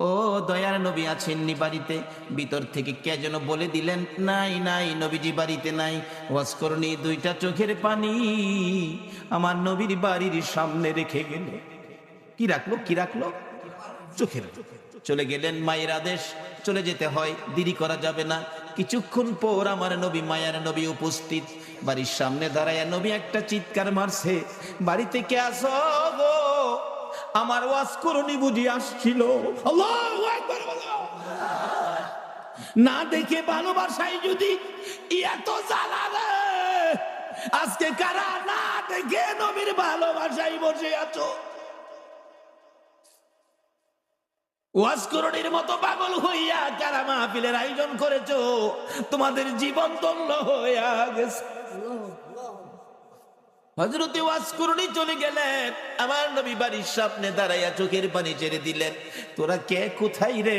ও দয়ার নবী আছেননি বাড়িতে? ভিতর থেকে কে যেন বলে দিলেন, নাই নাই, নবীজি বাড়িতে নাই। ওয়াজ করনি, দুইটা চোখের পানি আমার নবীর বাড়ির সামনে রেখে গেল। কি রাখলো? কি রাখলো? চোখের। চলে গেলেন, মায়ের আদেশ, চলে যেতে হয়, দেরি করা যাবে না। কিছুক্ষণ পর আমার নবী, মায়ার নবী উপস্থিত। বাড়ির সামনে দাঁড়ায় নবী একটা চিৎকার মারছে, বাড়িতে কে আসো গো? আমার ওয়াজ করনি বুঝি আসছিল। আল্লাহু আকবার বলো। না দেখে ভালোবাসাই যদি এত জ্বালা রে, আজকে কারা না দেখে নবীর ভালোবাসাই বসে আছো? ওয়াজ করণীর মতো পাগল হইয়া কারা মাহফিলের আয়োজন করেছো? তোমাদের জীবন ধন্য হইয়া গেছে। হযরতে ওয়াজ করণী চলে গেলেন, আমার নবী বাড়ির সামনে দাঁড়াইয়া চোখের পানি ছেড়ে দিলেন। তোরা কে, কোথায় রে?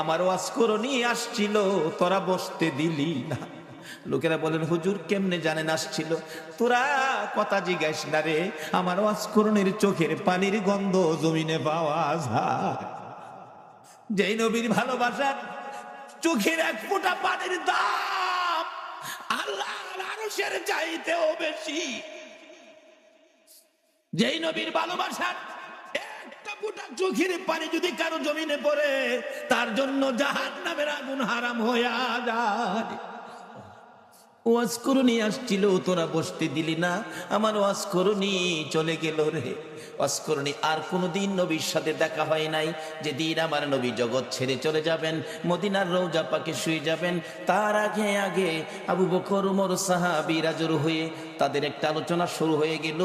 আমার ওয়াজ করণী আসছিল, তোরা বসতে দিলি না। লোকেরা বলেন, হুজুর কেমনে জানেন আসছিল? তোরা কথা জিজ্ঞাস না রে, আমার ওয়াজ করণীর চোখের পানির গন্ধ জমিনে পাওয়া যায়। যেই নবীর ভালোবাসা, চোখের এক ফোঁটা পানির দাম আল্লাহর আরশের চাইতেও বেশি। যেই নবীর ভালোবাসা, একটা ফোঁটা চোখের পানি যদি কারো জমিনে পড়ে, তার জন্য জাহান্নামের আগুন হারাম হয়ে যায়। ওয়াজ করণী আসছিল, তোরা বসতে দিলি না, আমার ওয়াজ করণী চলে গেল রে। ওয়াজ করণী আর কোনোদিন নবীর সাথে দেখা হয় নাই। যেদিন আমার নবী জগৎ ছেড়ে চলে যাবেন, মদিনার রওজা পাকে শুয়ে যাবেন, তার আগে আগে আবু বকর, ওমর সাহাবীরা জড়ো হয়ে তাদের একটা আলোচনা শুরু হয়ে গেল।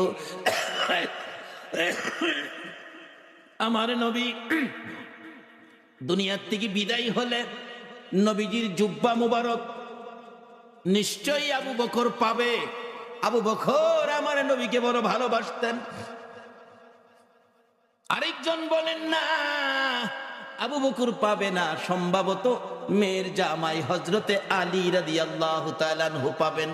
আমার নবী দুনিয়ার থেকে বিদায় হলে নবীজির জুব্বা মুবারক নিশ্চয়ই আবু বকর পাবে। আবু বকর আমার নবীকে বড় ভালোবাসতেন। আরেকজন বলেন না, আবু বকর পাবে না, সম্ভবত মেয়ের জামাই হযরতে আলী রাদিয়াল্লাহু তাআলা আনহু পাবেন।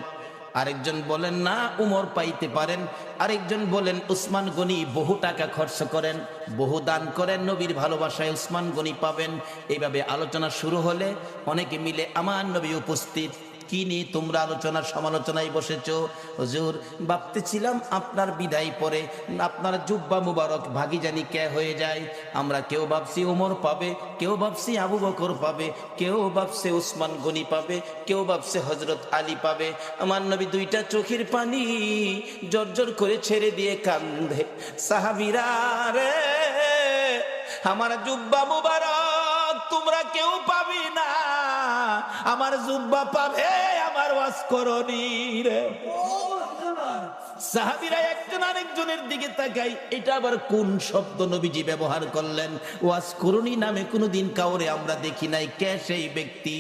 আরেকজন বলেন না, উমর পাইতে পারেন। আরেকজন বলেন উসমান গনি বহু টাকা খরচ করেন, বহু দান করেন, নবীর ভালোবাসায় উসমান গনি পাবেন। এইভাবে আলোচনা শুরু হলে অনেকে মিলে আমার নবী উপস্থিত। কি নিয়ে তোমরা আলোচনার সমালোচনায় বসেছো? হুজুর ভাবতেছিলাম আপনার বিদায় পরে আপনার জুব্বা মুবারক ভাগি জানি কে হয়ে যায়। আমরা কেউ ভাবছি ওমর পাবে, কেউ ভাবছি আবু বকর পাবে, কেউ ভাবছে উসমান গনি পাবে, কেউ ভাবছে হযরত আলী পাবে। আমার নবী দুইটা চোখের পানি জর্জর করে ছেড়ে দিয়ে কান্দে, সাহাবীরা রে, আমার জুব্বা মুবারক তোমরা কেউ পাবি না, আমার জুব্বা পাবে আমার ওয়াজ করণী রে। সাহাবীরা একজন আরেকজনের দিকে তাকাই, এটা আবার কোন শব্দ নবীজি ব্যবহার করলেন? ওয়াজ করণী নামে কোনোদিন কাউরে আমরা দেখি নাই। কে সেই ব্যক্তি?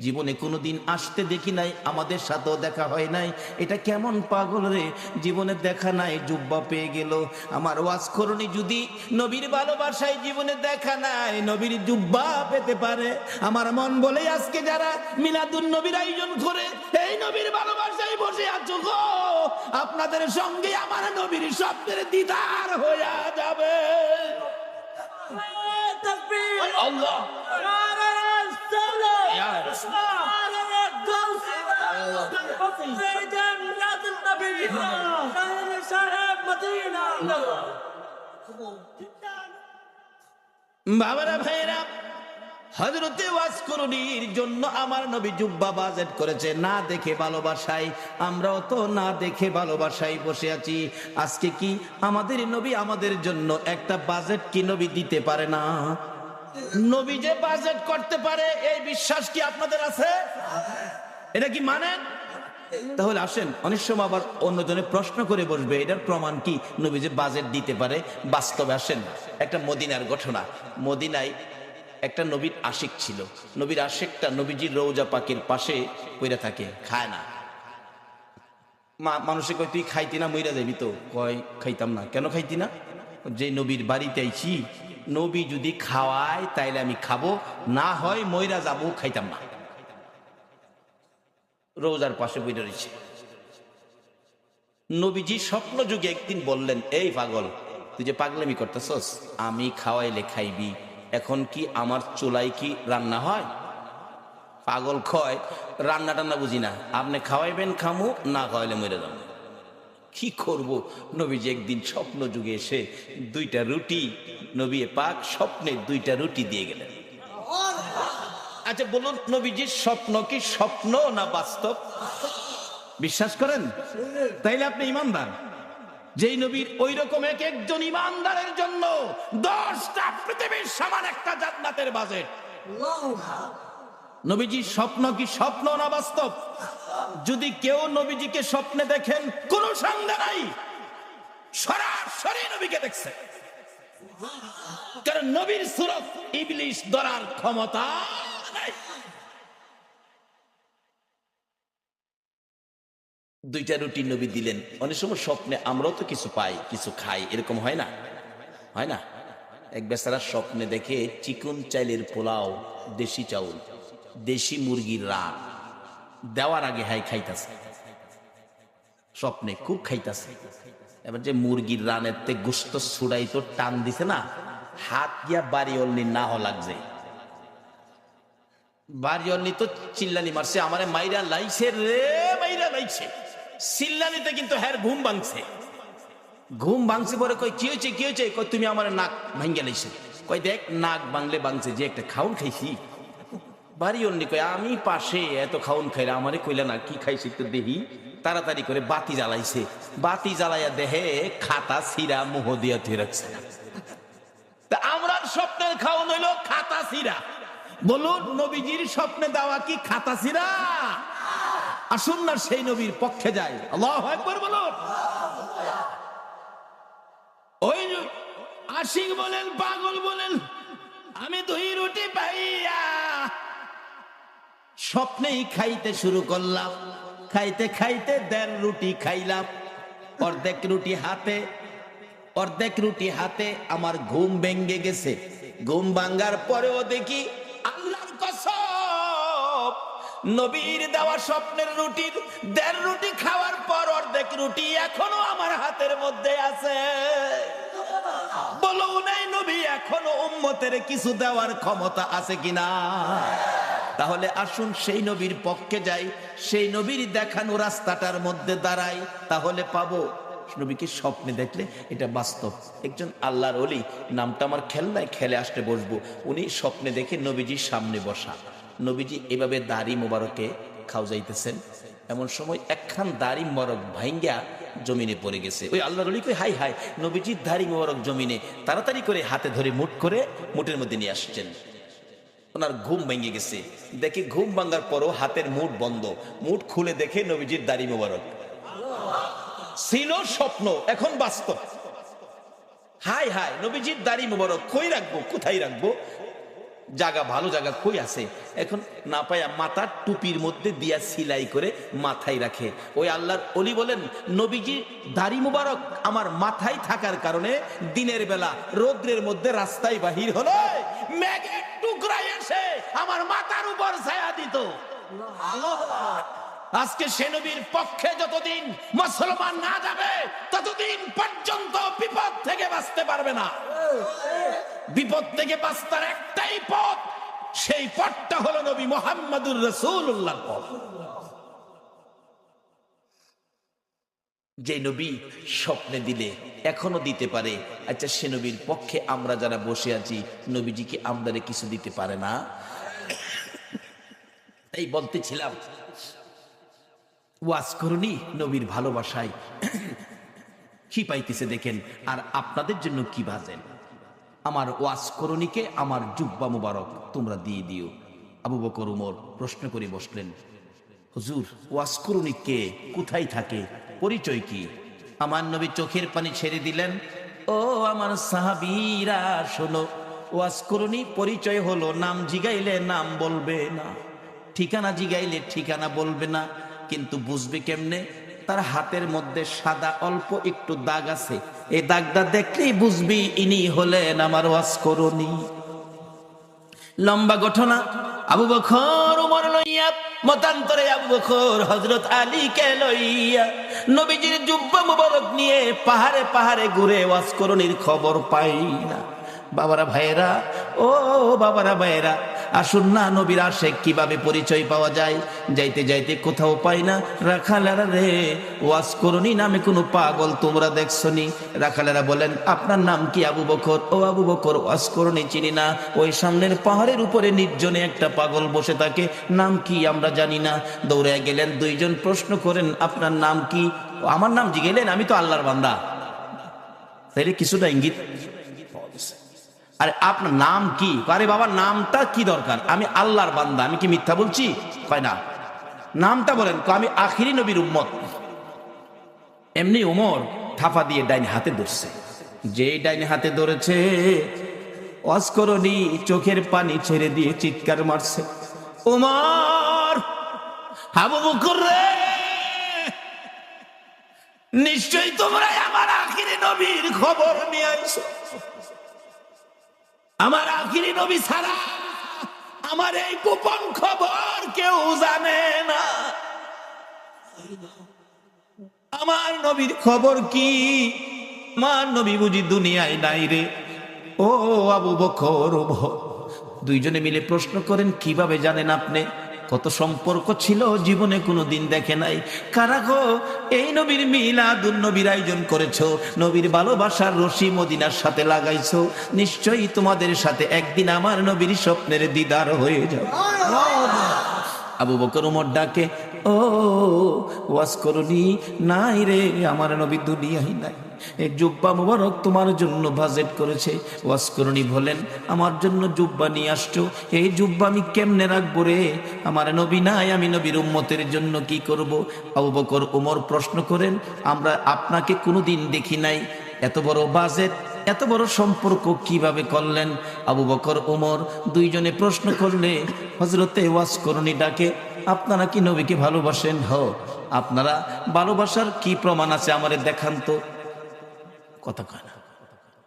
জীবনে কোনোদিন আসতে দেখি নাই, আমাদের সাথেও দেখা হয় নাই। এটা কেমন পাগল রে, জীবনে দেখা নাই, জুব্বা পেয়ে গেল। আমার ওয়াজ করণী যদি নবীর ভালোবাসায় জীবনে দেখা নাই, নবীর জুব্বা পেতে পারে। আমার মন বলে আজকে যারা মিলাদুন নবীর আয়োজন করে এই নবীর ভালোবাসায় বসে আছো গো, আপনাদের সঙ্গে আমার নবীর স্বপ্নের দিদার হয়ে যাবে। আল্লাহ বাবারা, ভাইরা, হযরতে ওয়াজ করণীর জন্য আমার নবী জুব্বা বাজেট করেছে না দেখে ভালোবাসায়। আমরাও তো না দেখে ভালোবাসায় বসে আছি। আজকে কি আমাদের নবী আমাদের জন্য একটা বাজেট কি নবী দিতে পারে না? নবী যে বাজেট করতে পারে এই বিশ্বাস কি আপনাদের আছে? এটা কি মানেন? তাহলে আসেন, অনেক সময় আবার অন্যজনে প্রশ্ন করে বসবে এটার প্রমাণ কি নবী যে বাজেট দিতে পারে। বাস্তবে আসেন, একটা মদিনার ঘটনা। মদিনায় একটা নবীর আশিক ছিল। নবীর আশিকটা নবীজির রওজা পাকের পাশে পইরা থাকে, খায় না। মানুষে কয় তুই খাইতি না, মইরা যাবি তো? কয় খাইতাম না। কেন খাইতি না? যে নবীর বাড়িতে আইছি, নবী যদি খাওয়ায় তাইলে আমি খাবো, না হয় মইরা যাবো, খাইতাম না। রোজার পাশে বইটা রয়েছে। নবীজি স্বপ্ন যুগে একদিন বললেন, এই পাগল, তুই যে পাগলামি করতেছস, আমি খাওয়াইলে খাইবি, এখন কি আমার চুলাই কি রান্না হয়? পাগল খয়, রান্না টান্না বুঝি না, আপনি খাওয়াইবেন খামু, না খাওয়াইলে মরে যাবো। কি করব? নবীজি একদিন স্বপ্ন যুগে এসে 2টা রুটি, নবী পাক স্বপ্নে 2টা রুটি দিয়ে গেলেন। আচ্ছা বলুন, নবীজির স্বপ্ন কি স্বপ্ন না বাস্তব? বিশ্বাস করেন? তাইলে আপনি ইমানদার। যেই নবীর ওই রকম এক একজন ইমানদারের জন্য 10টা পৃথিবীর সমান একটা জান্নাতের বাজেট। নবীজির স্বপ্ন কি স্বপ্ন না বাস্তব? যদি কেউ নবীজিকে স্বপ্নে দেখেন, কোনো সন্দেহ নাই সরাসরি নবীকে দেখছে। কারণ নবীর সুরত ইবলিশ ধরার ক্ষমতা নাই। 2টা রুটি নবী দিলেন। অনেক সময় স্বপ্নে আমরাও তো কিছু পাই, কিছু খাই, এরকম হয় না? হয় না? এক বেচারা স্বপ্নে দেখে চিকন চাইলের পোলাও, দেশি চাউল, দেশি মুরগির রান দেওয়ার আগে হাই খাইতাছে, স্বপ্নে খুব খাইতাছে। এবার যে মুরগির রানের তে গোস্ত ছুড়াই তো টান দিছে না, হাত গিয়া বাড়ি অল্লি না হ লাগছে। বাড়ি অল্লি তো চিল্লানি মারছে, আমারে মাইরা লাইছে রে, মাইরা লাইছে। চিল্লানিতে কিন্তু হ্যার ঘুম ভাঙছে। ঘুম ভাঙছে পরে কই কি হয়েছে, কি হয়েছে? কই তুমি আমার নাক ভাঙ্গা লাইছে। কই দেখ নাক ভাঙলে ভাঙছে, যে একটা খাউন খাইছি। বাড়ি অন্য কই আমি পাশে এত খাউন খাইলে আমারে কইলা না কি খাইছি তো দেহি। তাড়াতাড়ি করে বাতি জ্বালাইছে, বাতি জ্বালাইয়া দেহে খাতা ছিঁড়া মুহ দিয়া ধুয়ে রাখছে। তা আমরা স্বপ্নের খাওন হইলো খাতা ছিঁড়া। বলুন, নবীজির স্বপ্নে দেওয়া কি খাতা ছিঁড়া? আসুন না সেই নবীর পক্ষে যাই। আল্লাহু আকবার বলুন। ওই আশিক বলেন, পাগল বলেন, আমি 2 রুটি পাইয়া স্বপ্নেই খাইতে শুরু করলাম। খাইতে খাইতে 1.5 রুটি খাইলাম। অর্ধেক রুটি হাতে আমার ঘুম ভেঙে গেছে। ঘুম ভাঙ্গার পরেও দেখি আল্লাহর কসম, নবীর দেওয়া স্বপ্নের রুটির 1.5 রুটি খাওয়ার পর অর্ধেক রুটি এখনো আমার হাতের মধ্যে আছে। বলুন, এই নবী এখনো উম্মতের কিছু দেওয়ার ক্ষমতা আছে কিনা? তাহলে আসুন সেই নবীর পক্ষে যাই, সেই নবীর দেখানো রাস্তাটার মধ্যে দাঁড়াই, তাহলে পাবো। নবীকে স্বপ্নে দেখলে এটা বাস্তব। একজন আল্লাহর ওলি, নামটা আমার খেলনায় খেলে আসতে বসবো, উনি স্বপ্নে দেখে নবীজির সামনে বসা। নবীজি এভাবে দাড়ি মোবারকে খাও যাইতেছেন, এমন সময় একখান দাড়ি মোবারক ভাঙ্গা জমিনে পড়ে গেছে। ওই আল্লাহর ওলি কই হাই হাই, নবীজির দাড়ি মোবারক জমিনে। তাড়াতাড়ি করে হাতে ধরে মুঠের মধ্যে নিয়ে আসছেন। ওনার ঘুম ভেঙে গেছে, দেখে ঘুম ভাঙার পরও হাতের মুঠ বন্ধ। মুঠ খুলে দেখে নবীজির দাড়ি মোবারক। ছিল স্বপ্ন, এখন বাস্তব। হাই হাই, নবীজির দাড়ি মোবারক কই রাখবো, কোথায় রাখবো? জায়গা, ভালো জায়গা কই আছে? এখন না পায়া মাথার টুপির মধ্যে দিয়া সিলাই করে মাথায় রাখে। ওই আল্লাহর ওলি বলেন, নবীজির দাড়ি মোবারক আমার মাথায় থাকার কারণে দিনের বেলা রৌদ্রের মধ্যে রাস্তায় বাহির হলে মেঘের টুকরায় এসে আমার মাথার উপর ছায়া দিত। আজকে সে নবীর পক্ষে যতদিন মুসলমান না যাবে, ততদিন পর্যন্ত বিপদ থেকে বাঁচতে পারবে না। বিপদ থেকে বাঁচার একটাই পথ, সেই পথটা হলো নবী মুহাম্মদুর রাসূলুল্লাহর পথ। যে নবী স্বপ্নে দিলে এখনো দিতে পারে, আচ্ছা সে নবীর পক্ষে আমরা যারা বসে আছি, নবীজিকে আমাদের কিছু দিতে পারে না? এই বলতেছিলাম, ওয়াজ করুনি নবীর ভালোবাসায় কি পাইতেছে দেখেন, আর আপনাদের জন্য কি বাজেন। আমার ওয়াজ করুনিকে আমার জুব্বা মুবারক তোমরা দিয়ে দিও। আবু বকর উমর প্রশ্ন করে বসলেন, হুজুর ওয়াজ করুনি কে, কোথায় থাকে, পরিচয় কি? আমার নবী চোখের পানি ছেড়ে দিলেন, ও আমার সাহাবীরা শোনো, ওয়াজ করুনি পরিচয় হলো নাম জিগাইলে নাম বলবে না, ঠিকানা জিগাইলে ঠিকানা বলবে না, কিন্তু বুঝবে কেমনে? তার হাতের মধ্যে সাদা অল্প একটু দাগ আছে, এই দাগটা দেখলেই বুঝবি ইনি হলেন আমার ওয়াজ করুনি। লম্বা ঘটনা। আবু বকর উমর লইয়া, মতান্তরে আবু বকর হযরত আলীকে লইয়া নবীজির জুব্বা মুবারক নিয়ে পাহাড়ে পাহাড়ে ঘুরে ওয়াজ করুনির খবর পাই না। বাবারা ভাইয়েরা, ও বাবারা ভাইয়েরা, আসুন না নবীর আশেক কিভাবে পরিচয় পাওয়া যায়। যাইতে যাইতে কোথাও পাই না, রাখালেরা রে ওয়াজ করনি নামে কোনো পাগল তোমরা দেখছনি? রাখালেরা বলেন আপনার নাম কি? আবু বকর। ও আবু বকর, ওয়াজ করনি চিনি না। ওই সামনের পাহাড়ের উপরে নির্জনে একটা পাগল বসে থাকে, নাম কি আমরা জানি না। দৌড়ে গেলেন, দুইজন প্রশ্ন করেন আপনার নাম কি? আমার নাম জিগেলেন, আমি তো আল্লাহর বান্দা। তাইলে কিছুটা ইঙ্গিত। আরে আপনার নাম কি? আরে বাবা নামটা কি দরকার, আমি আল্লাহর বান্দা, আমি কি মিথ্যা বলছি? কয় না, নামটা বলেন। আমি আখিরি নবীর উম্মত। এমনি ওমর থাপা দিয়ে ডাইন হাতে ধরছে। যে ডাইন হাতে ধরেছে, ওয়াজ করনি চোখের পানি ছেড়ে দিয়ে চিৎকার মারছে, ওমর, আবু বকর রে, নিশ্চয়ই তোমরা আমার আখিরি নবীর খবর নিয়ে আইছো। আমার আখিরি নবী ছাড়া আমার এই গোপন খবর কেউ জানে না। আমার নবীর খবর কি? আমার নবী বুঝি দুনিয়ায় নাই রে? ও আবু বকর, দুইজনে মিলে প্রশ্ন করেন কিভাবে জানেন আপনি? কত সম্পর্ক ছিল, জীবনে কোনো দিন দেখে নাই। কারা গো এই নবীর মিলাদুন নবীর আয়োজন করেছো, নবীর ভালোবাসার রশি মদিনার সাথে লাগাইছো, নিশ্চয়ই তোমাদের সাথে একদিন আমার নবীর স্বপ্নের দিদার হয়ে যাবে। আবু বকর ওমর ডাকে, ও ওয়াজ করনি? নাই রে, আমার নবী দুনিয়ায় নাই। এই জুব্বা মুবারক তোমার জন্য বাজেট করেছে। ওয়াজ করনি বলেন আমার জন্য জুব্বা নিয়ে আসছো, এই জুব্বা আমি কেমনে রাখবো রে? আমার নবী নাই, আমি নবীর উম্মতের জন্য কি করব? আবু বকর ওমর প্রশ্ন করেন, আমরা আপনাকে কোনোদিন দেখি নাই, এত বড় বাজেট, এত বড় সম্পর্ক কিভাবে করলেন? আবু বকর ওমর দুইজনে প্রশ্ন করলে হযরতে ওয়াজ করনি ডাকে, আপনারা কি নবীকে ভালোবাসেন? হ। আপনারা ভালোবাসার কি প্রমাণ আছে আমারে দেখান তো। কথা কয় না,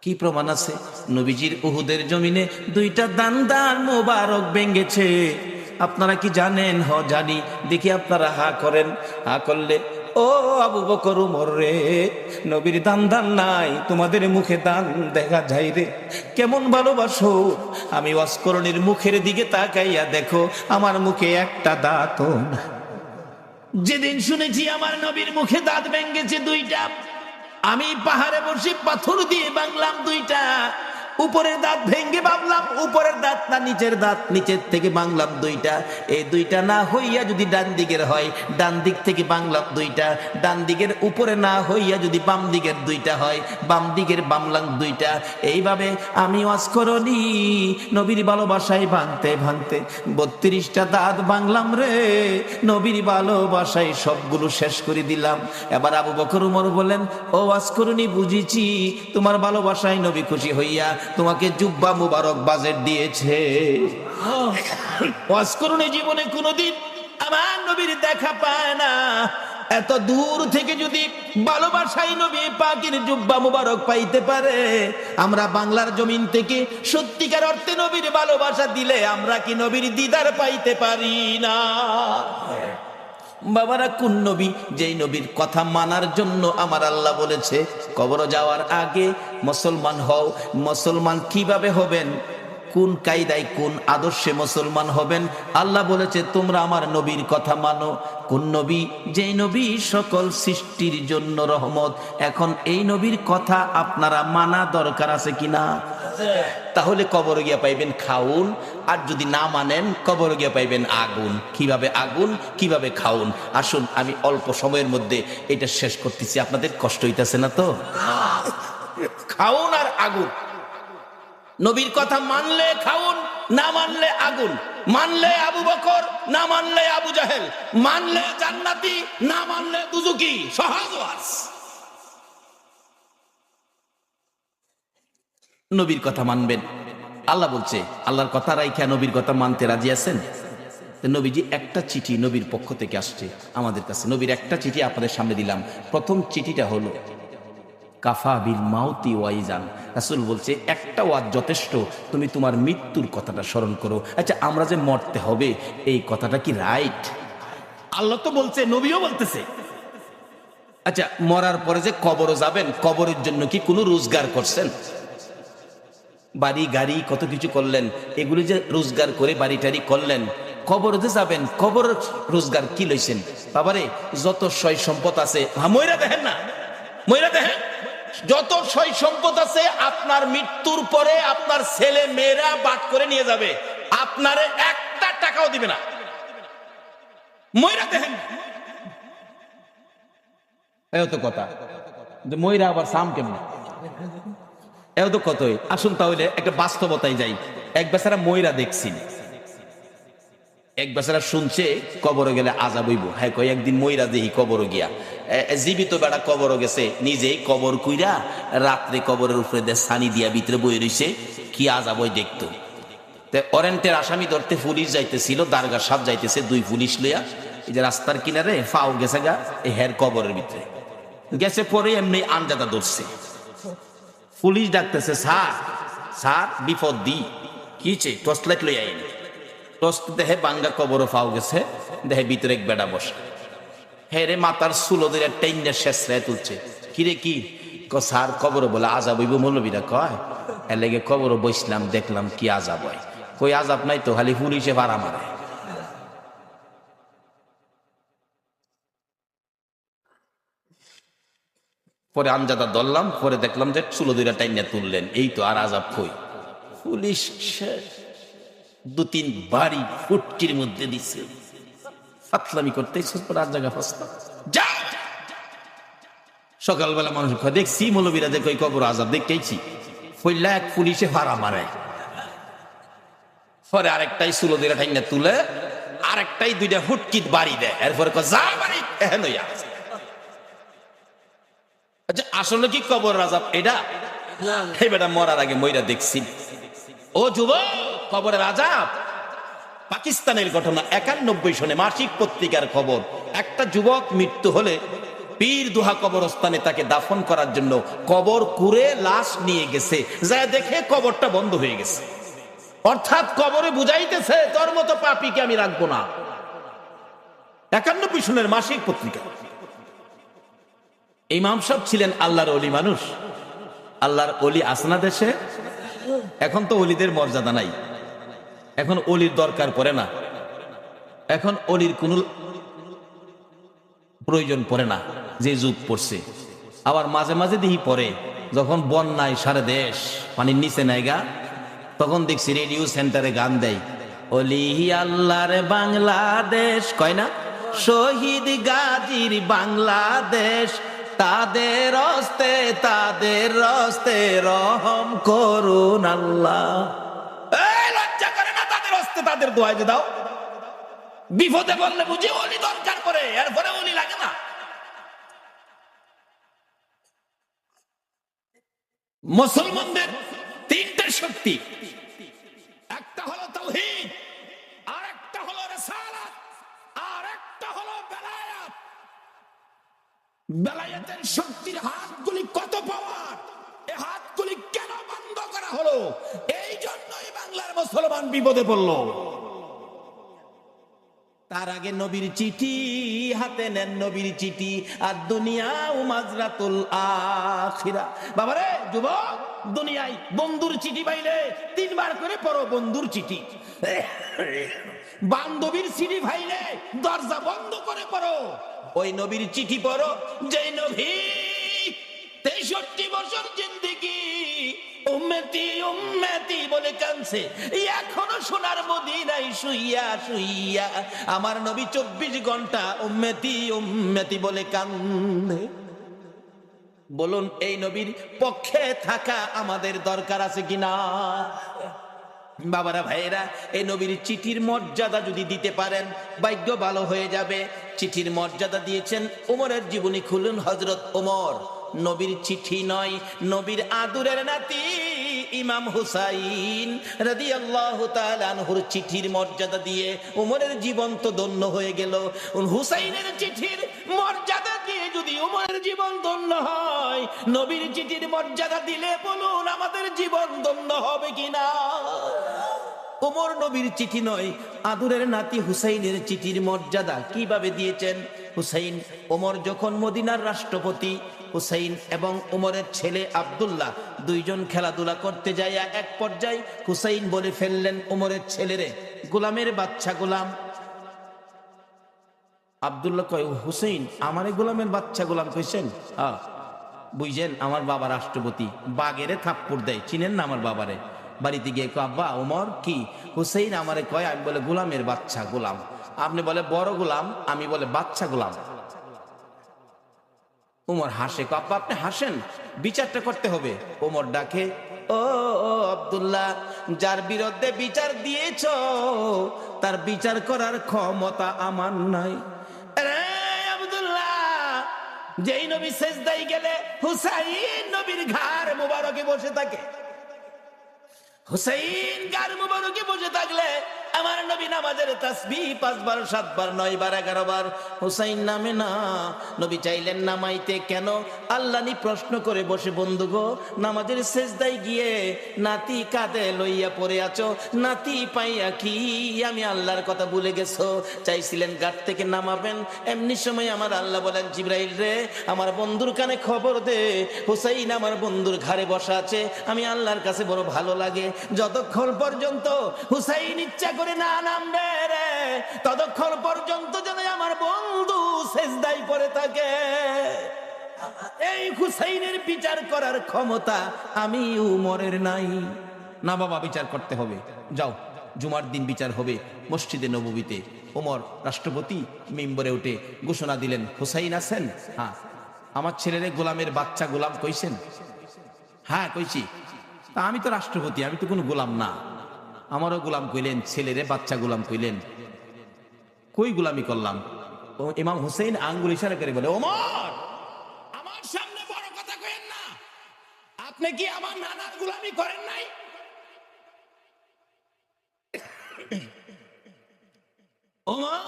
কি প্রমাণ আছে? নবীজির উহুদের জমিনে দুইটা দান মোবারক ভেঙেছে, আপনারা কি জানেন? হ জানি। দেখি আপনারা হা করেন। হা করলে, ও আবু বকর ওমর রে, নবীর দান নাই, তোমাদের মুখে দান দেখা যায় রে। কেমন ভালোবাসো? আমি ওয়াজ করনির মুখের দিকে তাকাইয়া দেখো, আমার মুখে একটা দাঁতও না। যেদিন শুনেছি আমার নবীর মুখে দাঁত ভেঙেছে দুইটা, আমি পাহাড়ে বসে পাথর দিয়ে বাংলাম দুইটা। উপরের দাঁত ভেঙ্গে ভাবলাম উপরের দাঁত না নিচের দাঁত, নিচের থেকে বাংলাম দুইটা। এই দুইটা না হইয়া যদি ডান দিকের হয়, ডান দিক থেকে বাংলাম দুইটা। ডান দিকের উপরে না হইয়া যদি বাম দিকের দুইটা হয়, বাম দিকের বাংলাম দুইটা। এইভাবে আমি ওয়াজ করনি নবীর ভালোবাসায় ভাঙতে ভাঙতে 32টা দাঁত বাংলাম রে, নবীর ভালোবাসায় সবগুলো শেষ করে দিলাম। এবার আবু বকর ওমর বলেন, ও ওয়াজ করনি বুঝেছি, তোমার ভালোবাসায় নবী খুশি হইয়া তোমাকে জুব্বা মুবারক বাজেট দিয়েছে। ওয়াজ করনি জীবনে কোনোদিন আমার নবীর দেখা পায় না। এত দূর থেকে যদি ভালোবাসাই নবী পাকের জুব্বা মুবারক পাইতে পারে, আমরা বাংলার জমিন থেকে সত্যিকার অর্থে নবীর ভালোবাসা দিলে আমরা কি নবীর দিদার পাইতে পারি না? বাবারা, কোন নবী? যেই নবীর কথা মানার জন্য আমার আল্লাহ বলেছে কবরে যাওয়ার আগে মুসলমান হও। মুসলমান কিভাবে হবেন, কোন কায়দায় কোন আদর্শে মুসলমান হবেন? আল্লাহ বলেছে তোমরা আমার নবীর কথা মানো। কোন নবী? যেই নবী সকল সৃষ্টির জন্য রহমত। এখন এই নবীর কথা আপনারা মানা দরকার আছে কিনা? তাহলে কবরে গিয়া পাইবেন খাউন, আর যদি না মানেন কবরে গিয়া পাইবেন আগুন। কিভাবে আগুন, কিভাবে খাউন? আসুন আমি অল্প সময়ের মধ্যে এটা শেষ করতেছি, আপনাদের কষ্ট হইতেছে না তো? খাউন আর আগুন। নবীর কথা মানলে খাউন, না মানলে আগুন। মানলে আবু বকর, না মানলে আবু জাহেল। মানলে জান্নাতি, না মানলে দুজকি। সহজ ওয়াজ। নবীর কথা মানবেন। আল্লাহ বলছে, আল্লাহর কথা রাইখা নবীর কথা মানতে রাজি আছেন? নবীজি একটা চিঠি নবীর পক্ষ থেকে আসছে আমাদের কাছে। নবীর একটা চিঠি আপনাদের সামনে দিলাম। প্রথম চিঠিটা হলো কাফা বিল মাউতি ওয়াইজান। রাসূল বলছে একটা ওয়াজ যথেষ্ট, তুমি তোমার মৃত্যুর কথাটা স্মরণ করো। আচ্ছা, আমরা যে মরতে হবে এই কথাটা কি রাইট? আল্লাহ তো বলছে, নবীও বলতেছে। আচ্ছা, মরার পরে যে কবরে যাবেন, কবরের জন্য কি কোনো রোজগার করছেন? বাড়ি গাড়ি কত কিছু করলেন, এগুলি যে রোজগার করে বাড়ি টাড়ি করলেন, কবরতে যাবেন, কবর রোজগার কি লইছেন? বাবারে যত সয় সম্পদ আছে, ময়রা দেখেন না, ময়রা দেখেন, যত সয় সম্পদ আছে আপনার মৃত্যুর পরে আপনার ছেলে মেয়েরা বাট করে নিয়ে যাবে, আপনারে একটা টাকাও দিবে না। ময়রা দেখেন, এও তো কথা, ময়রা আবার সাম কেমন, এও তো কতই। আসুন তাহলে একটা বাস্তবতায় যাই। এক বেচারা ময়রা দেখছি, এক বেচারা শুনছে কবরে গেলে আযাব হইব। হ্যাঁ কয় একদিন ময়রা দেহি কবর গিয়া, জীবিত বেড়া কবর গেছে, নিজেই কবর কুইরা রাত্রে কবরের উপরে দিয়ে সানি দিয়া ভিতরে বই রইছে, কি আযাব হয় দেখতো। ওয়ারেন্টের আসামি ধরতে পুলিশ যাইতেছিল, দারগা সাহেব যাইতেছে, দুই পুলিশ লইয়া এই যে রাস্তার কিনারে ফাও গেছে গা এই হের কবরের ভিতরে গেছে, পরে এমনি আঞ্জাদা ধরছে। পুলিশ ডাকতেছে, স্যার স্যার বিপদ দি কিছে, টর্চ লাইট লই আইন। টর্চ দেহে বাঙ্গা কবর ফাও গেছে, দেহে ভিতরে এক বেড়া বসা, হ্যাঁ রে মাথার চুলো ধরে টেইনের শেষ রায় তুলছে। কিরে কি? স্যার কবর বলে আযাব হইব, মৌলবীরা কয়, এর লেগে কবর বসলাম, দেখলাম কি আযাব হয়। কই আযাব নাই তো, খালি পুলিশে ভাড়া মারে। পরে আঞ্জাদা ধরলাম, পরে দেখলাম যে চুলো দুইটা টাইনা তুললেন, এই তো আর আযাব কই। পুলিশ দু তিন বাড়ি ফুটকির মধ্যে দিচ্ছে, ফাতলামি করতে আর জায়গা ফসলা। সকালবেলা মানুষ দেখছি মৌলবীরা যে কই কবর আযাব দেখতেছি, ফইলা এক পুলিশে ভাড়া মারে। পরে আরেকটাই চুলো দুইটা টাইনা তুলে, আরেকটাই দুইটা ফুটকিত বাড়ি দেয়, এরপরে যা বাড়ি এহেন হইয়া। আসলে কি কবর আযাব এটা? এই বেটা মরার আগে মইরা দেখছি। ও যুবক, কবরের আযাব পাকিস্তানের ঘটনা, 91 সনে মাসিক পত্রিকার খবর। একটা যুবক মৃত্যু হলে পীর দুহা কবরস্থানে তাকে দাফন করার জন্য কবর কুড়ে লাশ নিয়ে গেছে, যা দেখে কবরটা বন্ধ হয়ে গেছে। অর্থাৎ কবরে বুঝাইতেছে তোর মতো পাপীকে আমি রাখবো না। 91 সনের মাসিক পত্রিকা। ইমাম সাহেব ছিলেন আল্লাহর ওলি মানুষ। আল্লাহর ওলি আসনা দেশে, এখন তো ওলিদের মর্যাদা নাই, এখন ওলির দরকার পড়ে না, এখন ওলির কোন প্রয়োজন পড়ে না, যে যুগ পড়ছে। আবার মাঝে মাঝে দিহি পড়ে, যখন বন্যায় সারা দেশ পানির নিচে নাইগা, তখন দেখছি রেডিও সেন্টারে গান দেয়, ওলি আল্লাহর বাংলাদেশ, কয় না, শহীদ গাজীর বাংলাদেশ, তাদের হস্তে রহম করুন আল্লাহ। লজ্জা করে না তাদের হস্তে তাদের দোয়া যে দাও? বিপদে বললে বুঝি ওলি দরকার করে, এরপরে ওলি লাগে না। মুসলমানদের তিনটা শক্তি, একটা হলো তাওহীদ, আরেকটা হলো রিসালাত, আর একটা হলো বেলায়াত। বেলায়াতের শক্তির হাতগুলি কত পাওয়ার, এই হাতগুলি কেন বন্ধ করা হলো? এই জন্যই বাংলার মুসলমান বিপদে পড়লো। তার আগে নবীর চিঠি হাতে নেন, নবীর চিঠি, আর দুনিয়া মাজরাতুল আখিরা। বাবারে যুবক, দুনিয়ায় বন্ধুর চিঠি পাইলে 3 বার করে পড়ো বন্ধুর চিঠি। বান্ধবীর চিঠি পাইলে দরজা বন্ধ করে পড়ো। ওই নবীর চিঠি পড়ো যে নবী 63 বছর জিন্দেগি উম্মতি উম্মতি বলে কাঁদছে, এখনো সোনার মদিনায় শুইয়া শুইয়া আমার নবী 24 ঘন্টা উম্মতি উম্মতি বলে কান্দে। বলুন এই নবীর পক্ষে থাকা আমাদের দরকার আছে কিনা? বাবারা ভাইয়েরা, এই নবীর চিঠির মর্যাদা যদি দিতে পারেন ভাগ্য ভালো হয়ে যাবে। চিঠির মর্যাদা দিয়েছেন ওমরের জীবনী খুলুন, হযরত ওমর নবীর চিঠি নয়, নবীর আদুরের নাতি ইমাম হুসাইন রাদিয়াল্লাহু তাআলা আনহুর চিঠির মর্যাদা দিয়ে ওমরের জীবন তো ধন্য হয়ে গেল। হুসাইনের চিঠির মর্যাদা দিয়ে যদি ওমরের জীবন ধন্য হয়, নবীর চিঠির মর্যাদা দিলে বলুন আমাদের জীবন ধন্য হবে কিনা? ওমর নবীর চিঠি নয়, আদুরের নাতি হুসাইনের চিঠির মর্যাদা কিভাবে দিয়েছেন? হুসাইন ওমর যখন মদিনার রাষ্ট্রপতি, হুসাইন এবং উমরের ছেলে আব্দুল্লাহ দুইজন খেলাধুলা করতে যাইয়া এক পর্যায়ে হুসাইন বলে ফেললেন উমরের ছেলেরে, গোলামের বাচ্চা গোলাম। আব্দুল্লাহ কয়, হুসাইন আমারে গোলামের বাচ্চা গোলাম কইছেন? বুঝছেন আমার বাবা রাষ্ট্রপতি, বাগেরে থাপ্পড় দেয়, চিনেন না আমার বাবারে? বাড়িতে গিয়ে কয়, আব্বা ওমর কি? হুসাইন আমারে কয়, আমি বলে গোলামের বাচ্চা গোলাম, আপনি বলে বড় গোলাম, আমি বলে বাচ্চা গোলাম। উমর হাসে, কয় আব্বা আপনি হাসেন, বিচারটা করতে হবে। ওমর ডাকে, ও আব্দুল্লাহ, যার বিরুদ্ধে বিচার দিয়েছ তার বিচার করার ক্ষমতা আমার নাই। আব্দুল্লাহ, যেই নবী সেজদায় গেলে হুসাইন নবীর ঘাড় মুবারকে বসে থাকে, হুসাইন ঘাড় মুবারকে বসে থাকলে আমার নবী নামাজের তাসবিহ 5 বার 7 বার 9 বার 11 বার, হুসাইন নামে না। নবী চাইলেন নামাইতে, কেন? আল্লাহ নি প্রশ্ন করে বসে, বন্ধু গো, নামাজের সেজদায় গিয়ে নাতি কাঁধে লইয়া পড়ে আছো, নাতি পাইয়া কি আমি আল্লাহর কথা ভুলে গেছো? চাইছিলেন ঘাট থেকে নামাবেন, এমনি সময় আমার আল্লাহ বলেন, জিবরাইল রে, আমার বন্ধুর কানে খবর দে, হুসাইন আমার বন্ধুর ঘাড়ে বসা আছে, আমি আল্লাহর কাছে বড় ভালো লাগে, যতক্ষণ পর্যন্ত হুসাইন ইচ্ছা করে না নামবে রে, ততক্ষণ পর্যন্ত যেন আমার বন্ধু সেজদায় পড়ে থাকে। এই হুসাইনের বিচার করার ক্ষমতা আমি উমরের নাই। না বাবা, বিচার করতে হবে, যাও, জুমার দিন বিচার হবে মসজিদে নববীতে। ওমর রাষ্ট্রপতি মিম্বরে উঠে ঘোষণা দিলেন, হুসাইন আছেন? হ্যাঁ। আমার ছেলেরে গোলামের বাচ্চা গোলাম কইছেন? হ্যাঁ কইছি। তা আমি তো রাষ্ট্রপতি, আমি তো কোনো গোলাম না, আমারও গোলাম কইলেন, ছেলেরে বাচ্চা গোলাম কইলেন, কই গোলামি করলাম? ইমাম হুসাইন আঙ্গুল ইশারা করে বলে, ওমর, আমার সামনে বড় কথা কইেন না, আপনি কি আমার নানার গোলামি করেন নাই? ওমর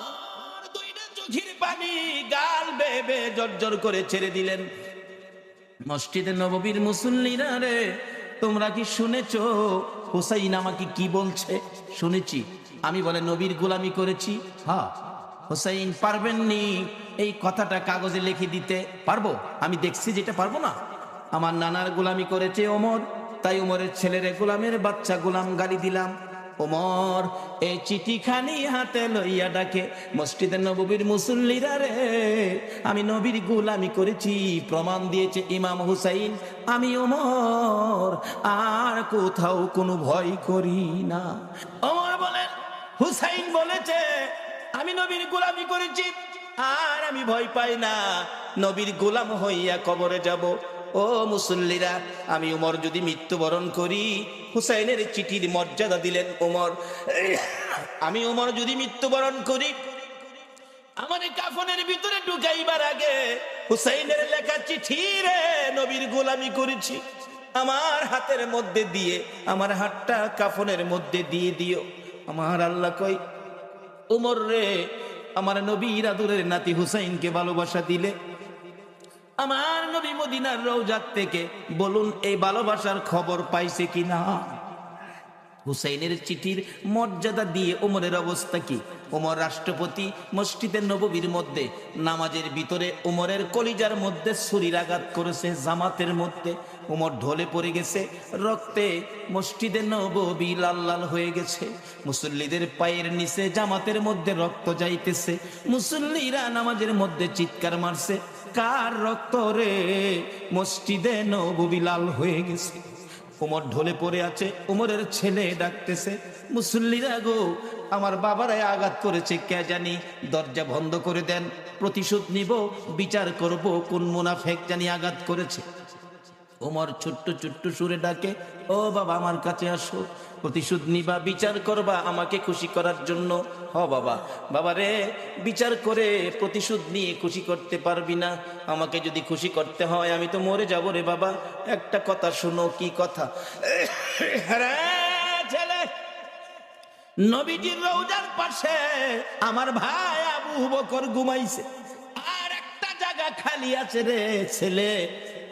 দুইটা চোখের পানি গাল বেয়ে বেয়ে জর্জর করে ছেড়ে দিলেন। মসজিদে নববীর মুসল্লিরা রে, তোমরা কি শুনেছ হুসাইন আমাকে কি বলছে? শুনেছি। আমি বলে নবীর গোলামি করেছি। হ্যাঁ। হুসাইন পারবেননি এই কথাটা কাগজে লিখে দিতে? পারবো, আমি দেখছি যেটা পারবো না। আমার নানার গোলামি করেছে ওমর, তাই ওমরের ছেলেরে গোলামের বাচ্চা গোলাম গালি দিলাম। ওমর এই চিঠিখানি হাতে লইয়া ডাকে, মসজিদে নববীর মুসল্লিরা রে, আমি নবীর গোলামি করেছি, প্রমাণ দিয়েছে ইমাম হুসাইন, আমি ওমর আর কোথাও কোনো ভয় করি না। ওমর বলেন, হুসাইন বলেছে আমি নবীর গোলামি করেছি আর আমি ভয় পাই না, নবীর গোলাম হইয়া কবরে যাব। ও মুসল্লিরা, আমি উমর যদি মৃত্যুবরণ করি, হুসাইনের চিঠির মর্যাদা দিলেন ওমর, আমি উমর যদি মৃত্যুবরণ করি, আমার কাফনের ভিতরে ঢুকাইবার আগে হুসাইনের লেখা চিঠি রে, নবীর গোলামি করেছি, আমার হাতের মধ্যে দিয়ে, আমার হাতটা কাফনের মধ্যে দিয়ে দিও। আমার আল্লাহ কই, উমর রে, আমার নবীর আদরের নাতি হুসাইনকে ভালোবাসা দিলে, আমার নবী মদিনার রওজাত থেকে বলুন এই ভালোবাসার খবর পাইছে কিনা? হুসাইনের চিঠির মর্যাদা দিয়ে ওমরের অবস্থা কি? ওমর রাষ্ট্রপতি, মসজিদে নববীর মধ্যে নামাজের ভিতরে ওমরের কলিজার মধ্যে ছুরির আঘাত করেছে, জামাতের মধ্যে ওমর ঢলে পড়ে গেছে, রক্তে মসজিদে নববী লাল লাল হয়ে গেছে, মুসল্লিদের পায়ের নিচে জামাতের মধ্যে রক্ত যাইতেছে, মুসল্লিরা নামাজের মধ্যে চিৎকার মারছে, কার রক্ত রে? মসজিদে নববী লাল হয়ে গেছে। ওমর ঢলে পড়ে আছে, ওমরের ছেলে ডাকতেছে, মুসল্লিরা গো, আমার বাবারাই আঘাত করেছে, কে জানি, দরজা বন্ধ করে দেন, প্রতিশোধ নিব, বিচার করব কোন মুনাফেক জানি আঘাত করেছে। ওমর ছোট্ট ছোট্ট সুরে ডাকে, ও বাবা আমার কাছে আসো, প্রতিশোধ নিবা, বিচার করবা আমাকে খুশি করার জন্য। হ বাবা, বাবা রে, বিচার করে প্রতিশোধ নিয়ে খুশি করতে পারবি না, আমাকে যদি খুশি করতে হয় আমি তো মরে যাবো রে বাবা। একটা কথা শোনো। কি কথা? ছেলে, নবীজির রওজার পাশে আমার ভাই আবু বকর ঘুমাইছে, আর একটা জায়গা খালি আছে রে ছেলে,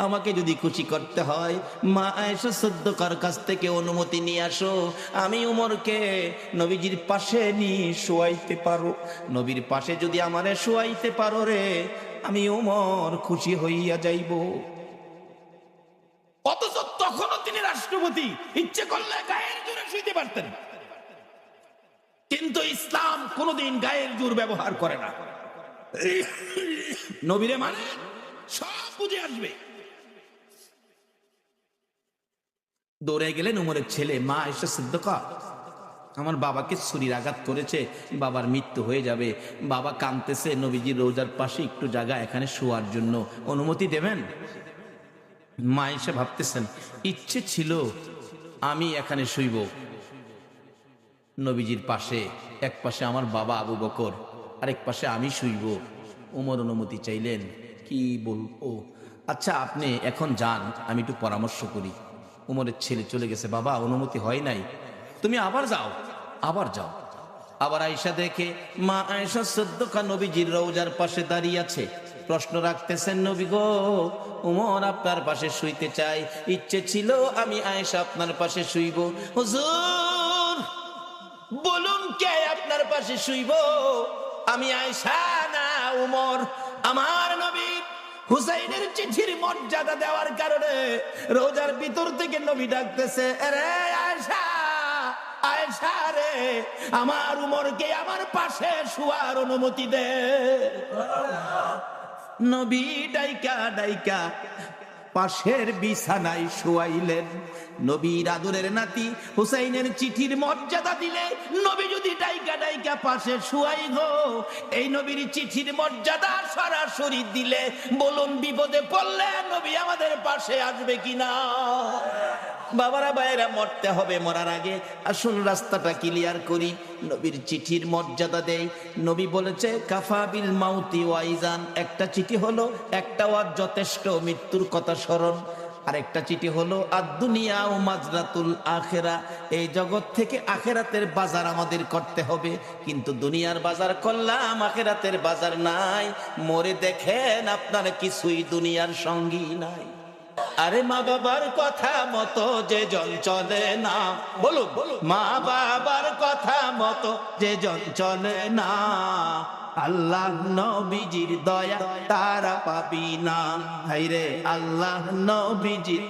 আমাকে যদি খুশি করতে হয় মা আয়েশা সিদ্দিকার কাছ থেকে অনুমতি নিয়ে আসো, আমি উমরকে নবীজির পাশে নিয়ে শোয়াইতে পারো। নবীর পাশে যদি আমারে শোয়াইতে পারো রে, আমি ওমর খুশি হইয়া যাইব। অথচ তখনও তিনি রাষ্ট্রপতি, ইচ্ছে করলে গায়ের জোরে শুইতে পারতেন, কিন্তু ইসলাম কোনোদিন গায়ের জোর ব্যবহার করে না। নবীরে মানে সব বুঝে আসবে। দৌড়ে গেলেন উমরের ছেলে মা আয়েশা সিদ্দিকা, আমার বাবাকে ছুরির আঘাত করেছে, বাবার মৃত্যু হয়ে যাবে, বাবা কাঁদতেছে, নবীজির রোজার পাশে একটু জায়গা এখানে শোয়ার জন্য অনুমতি দেবেন? মা আয়েশা ভাবতেছেন, ইচ্ছে ছিল আমি এখানে শুইব নবীজির পাশে, এক পাশে আমার বাবা আবু বকর, আরেক পাশে আমি শুইব। উমর অনুমতি চাইলেন, কি বলবো, আচ্ছা আপনি এখন যান, আমি একটু পরামর্শ করি। উমরের ছেলে চলে গেছে, বাবা অনুমতি হয় নাই, তুমি আবার যাও, আবার যাও। আবার আয়েশা দেখে মা আয়েশা সিদ্দিকা নবীজির রওজার পাশে দাঁড়িয়ে আছে, প্রশ্ন রাখতেছেন, নবী গো, উমর আপনার পাশে শুইতে চাই, ইচ্ছে ছিল আমি আয়েশা আপনার পাশে শুইব। হুজুর বলুন কে আপনার পাশে শুইব? আমি আয়েশা না উমর? আমার নবী হুসাইনের চিঠির মর্যাদা দেওয়ার কারণে রোজার ভিতর থেকে নবী ডাকতেছে, আরে আয়েশা, আয়েশা রে, আমার উমরকে আমার পাশে শুয়ার অনুমতি দে। নবী ডাইকা ডাইকা পাশের বিছানায় শুয়াইলেন। নবীর আদরের নাতি হুসাইনের চিঠির মর্যাদা দিলে নবী যদি ডাইকা ডাইকা পাশে শুয়াই গো, এই নবীর চিঠির মর্যাদা সরাসরি দিলে বলুন বিপদে পড়লে নবী আমাদের পাশে আসবে কিনা? বাবারা ভাইয়েরা, মরতে হবে, মরার আগে আসুন রাস্তাটা ক্লিয়ার করি। নবীর চিঠির মর্যাদা দেই। নবী বলেছে কাফা বিল মাউতি ওয়াইজান, একটা চিঠি হলো একটা ওয়াজ যথেষ্ট, মৃত্যুর কথা স্মরণ। আরেকটা চিঠি হলো আদ-দুনিয়া ও মাজরাতুল আখিরা, এই জগৎ থেকে আখিরাতের বাজার আমাদের করতে হবে, কিন্তু দুনিয়ার বাজার করলাম, আখিরাতের বাজার নাই। মরে দেখেন আপনার কিছুই দুনিয়ার সঙ্গী নাই। আরে মা বাবার কথা মতো যে জন চলে না, বলুন মা বাবার কথা মতো যে জন চলে না, আল্লাহ নবীজির দয়া তারা পাবি না। হাইরে আল্লাহ নবীজির।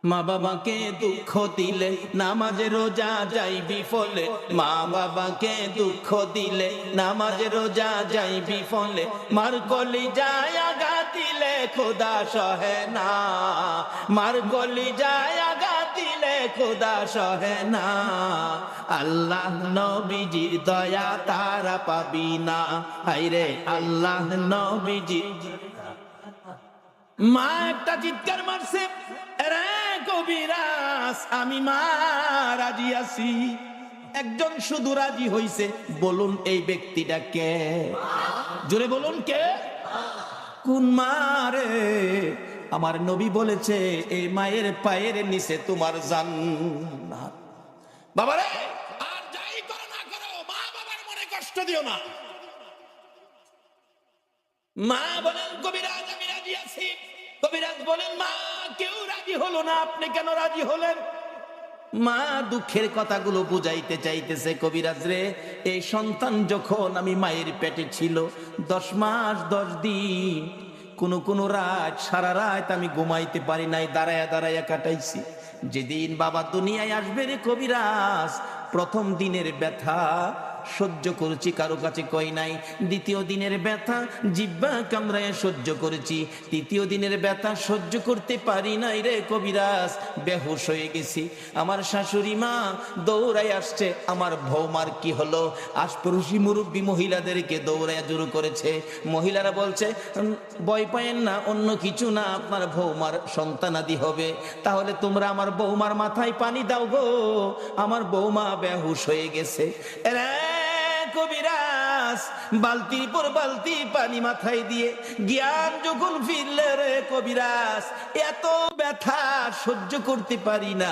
মা বাবাকে দুঃখ দিলে নামাজে রোজা যাইবি ফলে, মা বাবাকে দুঃখ দিলে নামাজে রোজা যাইবি ফলে, মার কলি যায় আঘাত দিলে খোদা সহে না, মার কলি যায় আঘাত দিলে খোদা সহে না, আল্লাহ নবীজির দয়া তারা পাবি না। হাইরে আল্লাহ নবীজির। মা একটা চিৎকার মারছে, রে কবিরাজ আমি মা রাজি আছি। একজন শুধু রাজি হইছে, বলুন এই ব্যক্তিটা কে? জোরে বলুন কে? কোন মা রে? আমার নবী বলেছে এই মায়ের পায়ের নিচে তোমার জান্নাত। বাবারে, আর যাই করো না করো, মা বাবার মনে কষ্ট দিও না। মা বলেন কবিরাজ আমি রাজি আছি। কবিরাজ বলেন মা কেউ রাজি হলো না, আপনি কেন রাজি হলেন? মা দুঃখের কথাগুলো বুঝাইতে চাইতেছে, কবিরাজ রে, এই সন্তান যখন আমি মায়ের পেটে ছিল 10 মাস 10 দিন, কোন রাত সারা রাত আমি ঘুমাইতে পারি নাই, দাঁড়ায়া দাঁড়ায়া কাটাইছি। যেদিন বাবা দুনিয়ায় আসবে রে কবিরাজ, প্রথম দিনের ব্যথা সহ্য করেছি, কারো কাছে কই নাই। দ্বিতীয় দিনের ব্যথা জিহ্বা কামড়ায় সহ্য করেছি। তৃতীয় দিনের ব্যথা সহ্য করতে পারি নাই রে কবিরাজ, বেহুশ হয়ে গেছি। আমার শাশুড়ি মা দৌড়ায় আসছে, আমার বৌমার কি হলো? আশপাশি মুরব্বী মহিলাদেরকে দৌড়ায় জোর করেছে। মহিলারা বলছে ভয় পায়েন না, অন্য কিছু না, আপনার বৌমার সন্তানাদি হবে। তাহলে তোমরা আমার বৌমার মাথায় পানি দাও গো, আমার বৌমা বেহুশ হয়ে গেছে। কবিরাজ বালতির পর বালতি পানি মাথায় দিয়ে জ্ঞান যখন ফিরলে রে কবিরাজ, এত ব্যথা সহ্য করতে পারি না।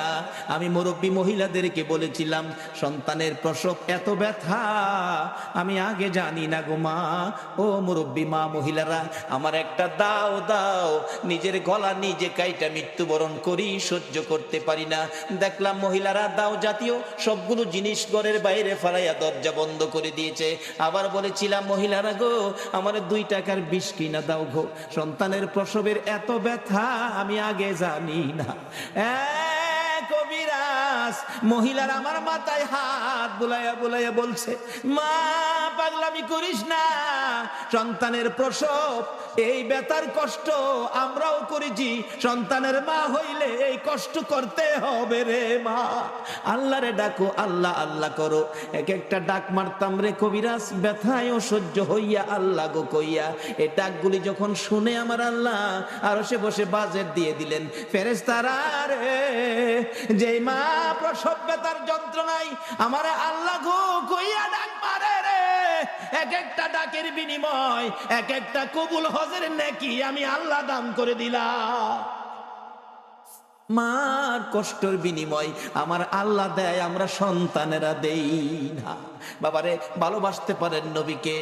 আমি মুরব্বী মহিলাদেরকে বলেছিলাম সন্তানের প্রসব এত ব্যথা আমি আগে জানি না গো মা। ও মুরব্বী মা মহিলারা, আমার একটা দাও দাও, নিজের গলা নিজে কাইটা মৃত্যুবরণ করি, সহ্য করতে পারি না। দেখলাম মহিলারা দাও জাতীয় সবগুলো জিনিস ঘরের বাইরে ফেলাইয়া দরজা বন্ধ করে করে দিয়েছে। আবার বলেছিলাম, মহিলারা গো, আমার 2 টাকার বিষ কিনা দাও গো, সন্তানের প্রসবের এত ব্যথা আমি আগে জানি না। কবিরাজ মহিলার আমার মাথায় হাত বুলাইয়া বুলাইয়া বলছে, মা পাগলামি করিস না, সন্তানের প্রসব এই ব্যথার কষ্ট আমরাও করেছি, সন্তানের মা হইলে এই কষ্ট করতে হবে রে মা। আল্লাহরে ডাকো, আল্লাহ আল্লাহ করো। এক একটা ডাক মারতাম রে কবিরাজ, ব্যথায় অসহ্য হইয়া আল্লাহ গো কইয়া। এই ডাকগুলি যখন শুনে আমার আল্লাহ আরশে বসে বাজেট দিয়ে দিলেন। ফেরেশতারা রে, যে মা প্রসব ব্যথার যন্ত্রণায় আমার আল্লাহ গো কইয়া ডাক মারে রে, এক একটা ডাকের বিনিময় এক একটা কবুল হজের নেকি আমি আল্লাহ দান করে দিলাম। মার কষ্টের বিনিময় আমার আল্লাহ দেয়, আমরা সন্তানেরা দেই না। বাবারে, ভালোবাসতে পারেন নবীকে,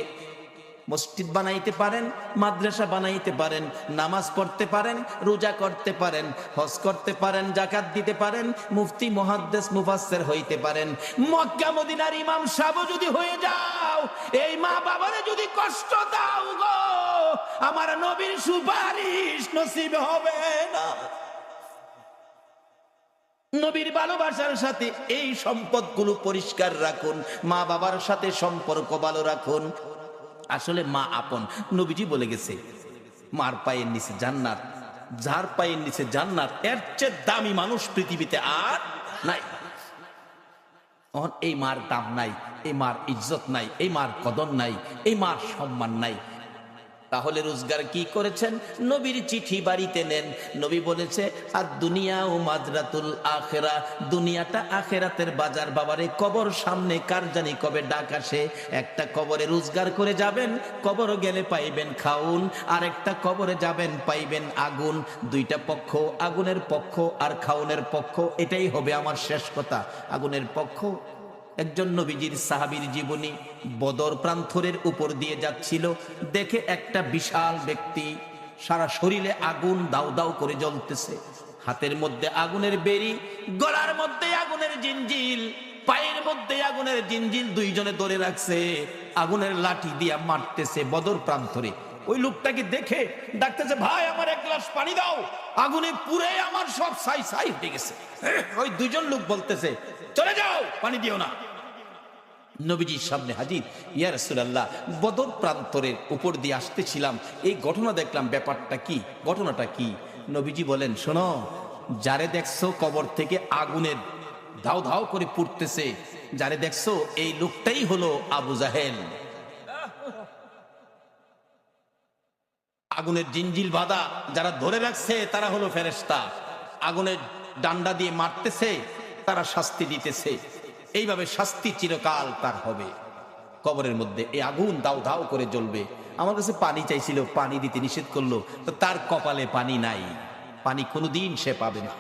মসজিদ বানাইতে পারেন, মাদ্রাসা বানাইতে পারেন, নামাজ পড়তে পারেন, রোজা করতে পারেন, হজ করতে পারেন, যাকাত দিতে পারেন, মুফতি মুহাদ্দিস মুফাসসির হইতে পারেন, মক্কা মদিনার ইমাম সাহেব যদি হয়ে যাও, এই মা বাবারে যদি কষ্ট দাও গো, আমার নবীর সুপারিশ নসিব হবে না। নবীর ভালোবাসার সাথে এই সম্পদগুলো পরিষ্কার রাখুন, মা বাবার সাথে সম্পর্ক ভালো রাখুন। আসলে মা আপন, নবীজি বলে গেছে, মার পায়ের নিচে জান্নাত, যার পায়ের নিচে জান্নাত, এর চেয়ে দামি মানুষ পৃথিবীতে আর নাই। এই মার দাম নাই, এই মার ইজ্জত নাই, এই মার কদর নাই, এই মার সম্মান নাই। তাহলে রোজগার কি করেছেন? নবীর চিঠি বাড়িতে নেন। নবী বলেছে, আর দুনিয়া ও মাজরাতুল আখেরা, দুনিয়াটা আখেরাতের বাজার। বাবারে, কবর সামনে, কার জানি কবে ডাক আসে। একটা কবরে রোজগার করে যাবেন, কবর গেলে পাইবেন খাউন, আর একটা কবরে যাবেন পাইবেন আগুন। 2টা পক্ষ, আগুনের পক্ষ আর খাউনের পক্ষ। এটাই হবে আমার শেষ কথা। আগুনের পক্ষ, একজন নবীজির সাহাবীর জীবনী, বদর প্রান্তরের উপর দিয়ে যাচ্ছিল, দেখে একটা বিশাল ব্যক্তি, সারা শরীরে আগুন দাউ দাউ করে জ্বলতেছে, হাতের মধ্যে আগুনের বেরি, গলার মধ্যে আগুনের জিঞ্জিল, পায়ের মধ্যে আগুনের জিঞ্জিল, 2 জনে ধরে রাখছে, আগুনের লাঠি দিয়া মারতেছে বদর প্রান্তরে। ওই লোকটাকে দেখে ডাকতেছে, ভাই আমার 1 গ্লাস পানি দাও, আগুনে পুড়ে আমার সব ছাই ছাই হয়ে গেছে। ওই 2 জন লোক বলতেছে, চলে যাও, পানি দিও না। নবীজির সামনে হাজির, ইয়া রাসূলুল্লাহ, বদর প্রান্তরের উপর দিয়ে আসতেছিলাম, এই ঘটনা দেখলাম, ব্যাপারটা কি, ঘটনাটা কি? নবীজি বলেন, শোনো, যারে দেখছো কবর থেকে আগুনের ধাও ধাও করে পুড়তেছে, যারে দেখছো এই লোকটাই হলো আবু জাহেল। আগুনের জিঞ্জিল বাঁধা যারা ধরে রাখছে তারা হলো ফেরেশতা, আগুনের ডান্ডা দিয়ে মারতেছে, তারা শাস্তি দিতেছে। এইভাবে শাস্তি চিরকাল তার হবে কবরের মধ্যে। এই আগুন দাউ দাউ করে জ্বলবে। আমার কাছে পানি চাইছিল, পানি দিতে নিষেধ করলো, তো তার কপালে পানি নাই, পানি কোনোদিন সে পাবে না।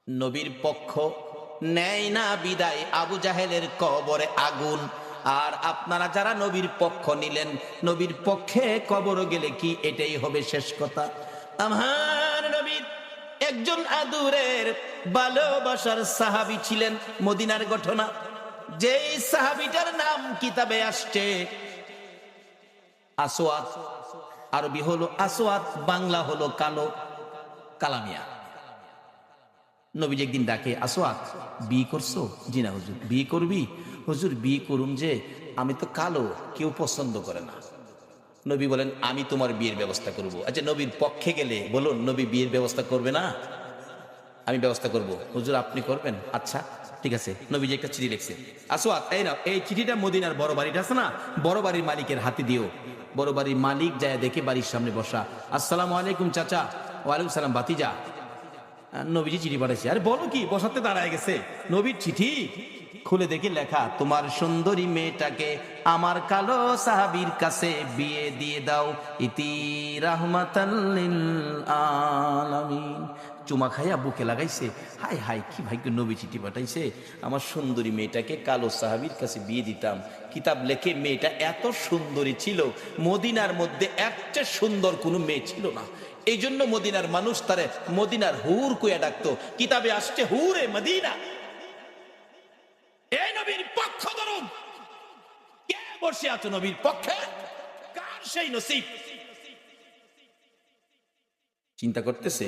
নবীর পক্ষ নেয় না বিদায়, আবু জাহেলের কবরে আগুন। আর আপনারা যারা নবীর পক্ষ নিলেন, নবীর পক্ষে কবর গেলে কি এটাই হবে শেষ কথা? আমার নবীর একজন আদুরের ভালোবাসার সাহাবী ছিলেন, মদিনার ঘটনা। যেই সাহাবীটার নাম কিতাবে আসছে আসওয়াদ, আরবি হলো আসওয়াদ, বাংলা হলো কালো, কালামিয়া। নবীজি একদিন ডাকে, আসওয়াদ বিয়ে করছো? জি না হুজুর। বিয়ে করবি? হুজুর বিয়ে করুম, যে আমি তো কালো, কেউ পছন্দ করে না। নবী বলেন, আমি তোমার বিয়ের ব্যবস্থা করব। আচ্ছা, নবীর পক্ষে গেলে বলুন, নবী বিয়ের ব্যবস্থা করবে না? আমি ব্যবস্থা করব। হুজুর আপনি করবেন? আচ্ছা ঠিক আছে। নবীজি একটা চিঠি লিখছে, আসওয়াদ এই নাও, এই চিঠিটা মদিনার বড় বাড়িটা আছে না, বড় বাড়ির মালিকের হাতে দিও। বড় বাড়ির মালিক যায় দেখে বাড়ির সামনে বসা, আসসালামু আলাইকুম চাচা। ওয়ালাইকুম সালাম ভাতিজা। নবীজি চিঠি পাঠাইছে। আরে বলো কি, বসাতে দাঁড়ায় গেছে। নবীর চিঠি খুলে দেখে লেখা, তোমার সুন্দরী মেয়েটাকে আমার কালো সাহাবীর কাছে বিয়ে দিয়ে দাও, ইতি রাহমাতাল লিল আলামিন। চুমা খাইয়া বুকে লাগাইছে, হাই হাই কি ভাগ্য, নবী চিঠি পাঠাইছে, আমার সুন্দরী মেয়েটাকে কালো সাহাবীর কাছে বিয়ে দিতাম। কিতাব লেখে মেয়েটা এত সুন্দরী ছিল, মদিনার মধ্যে একটা সুন্দর কোনো মেয়ে ছিল না। এই জন্য মদিনার মানুষ তারে মদিনার হুর কইয়া ডাকতো। কিতাবে আসছে হুরে মদিনা। এই নবীর পক্ষ ধরুন, বসে আছো নবীর পক্ষে, কার সেই নসিব? চিন্তা করতেছে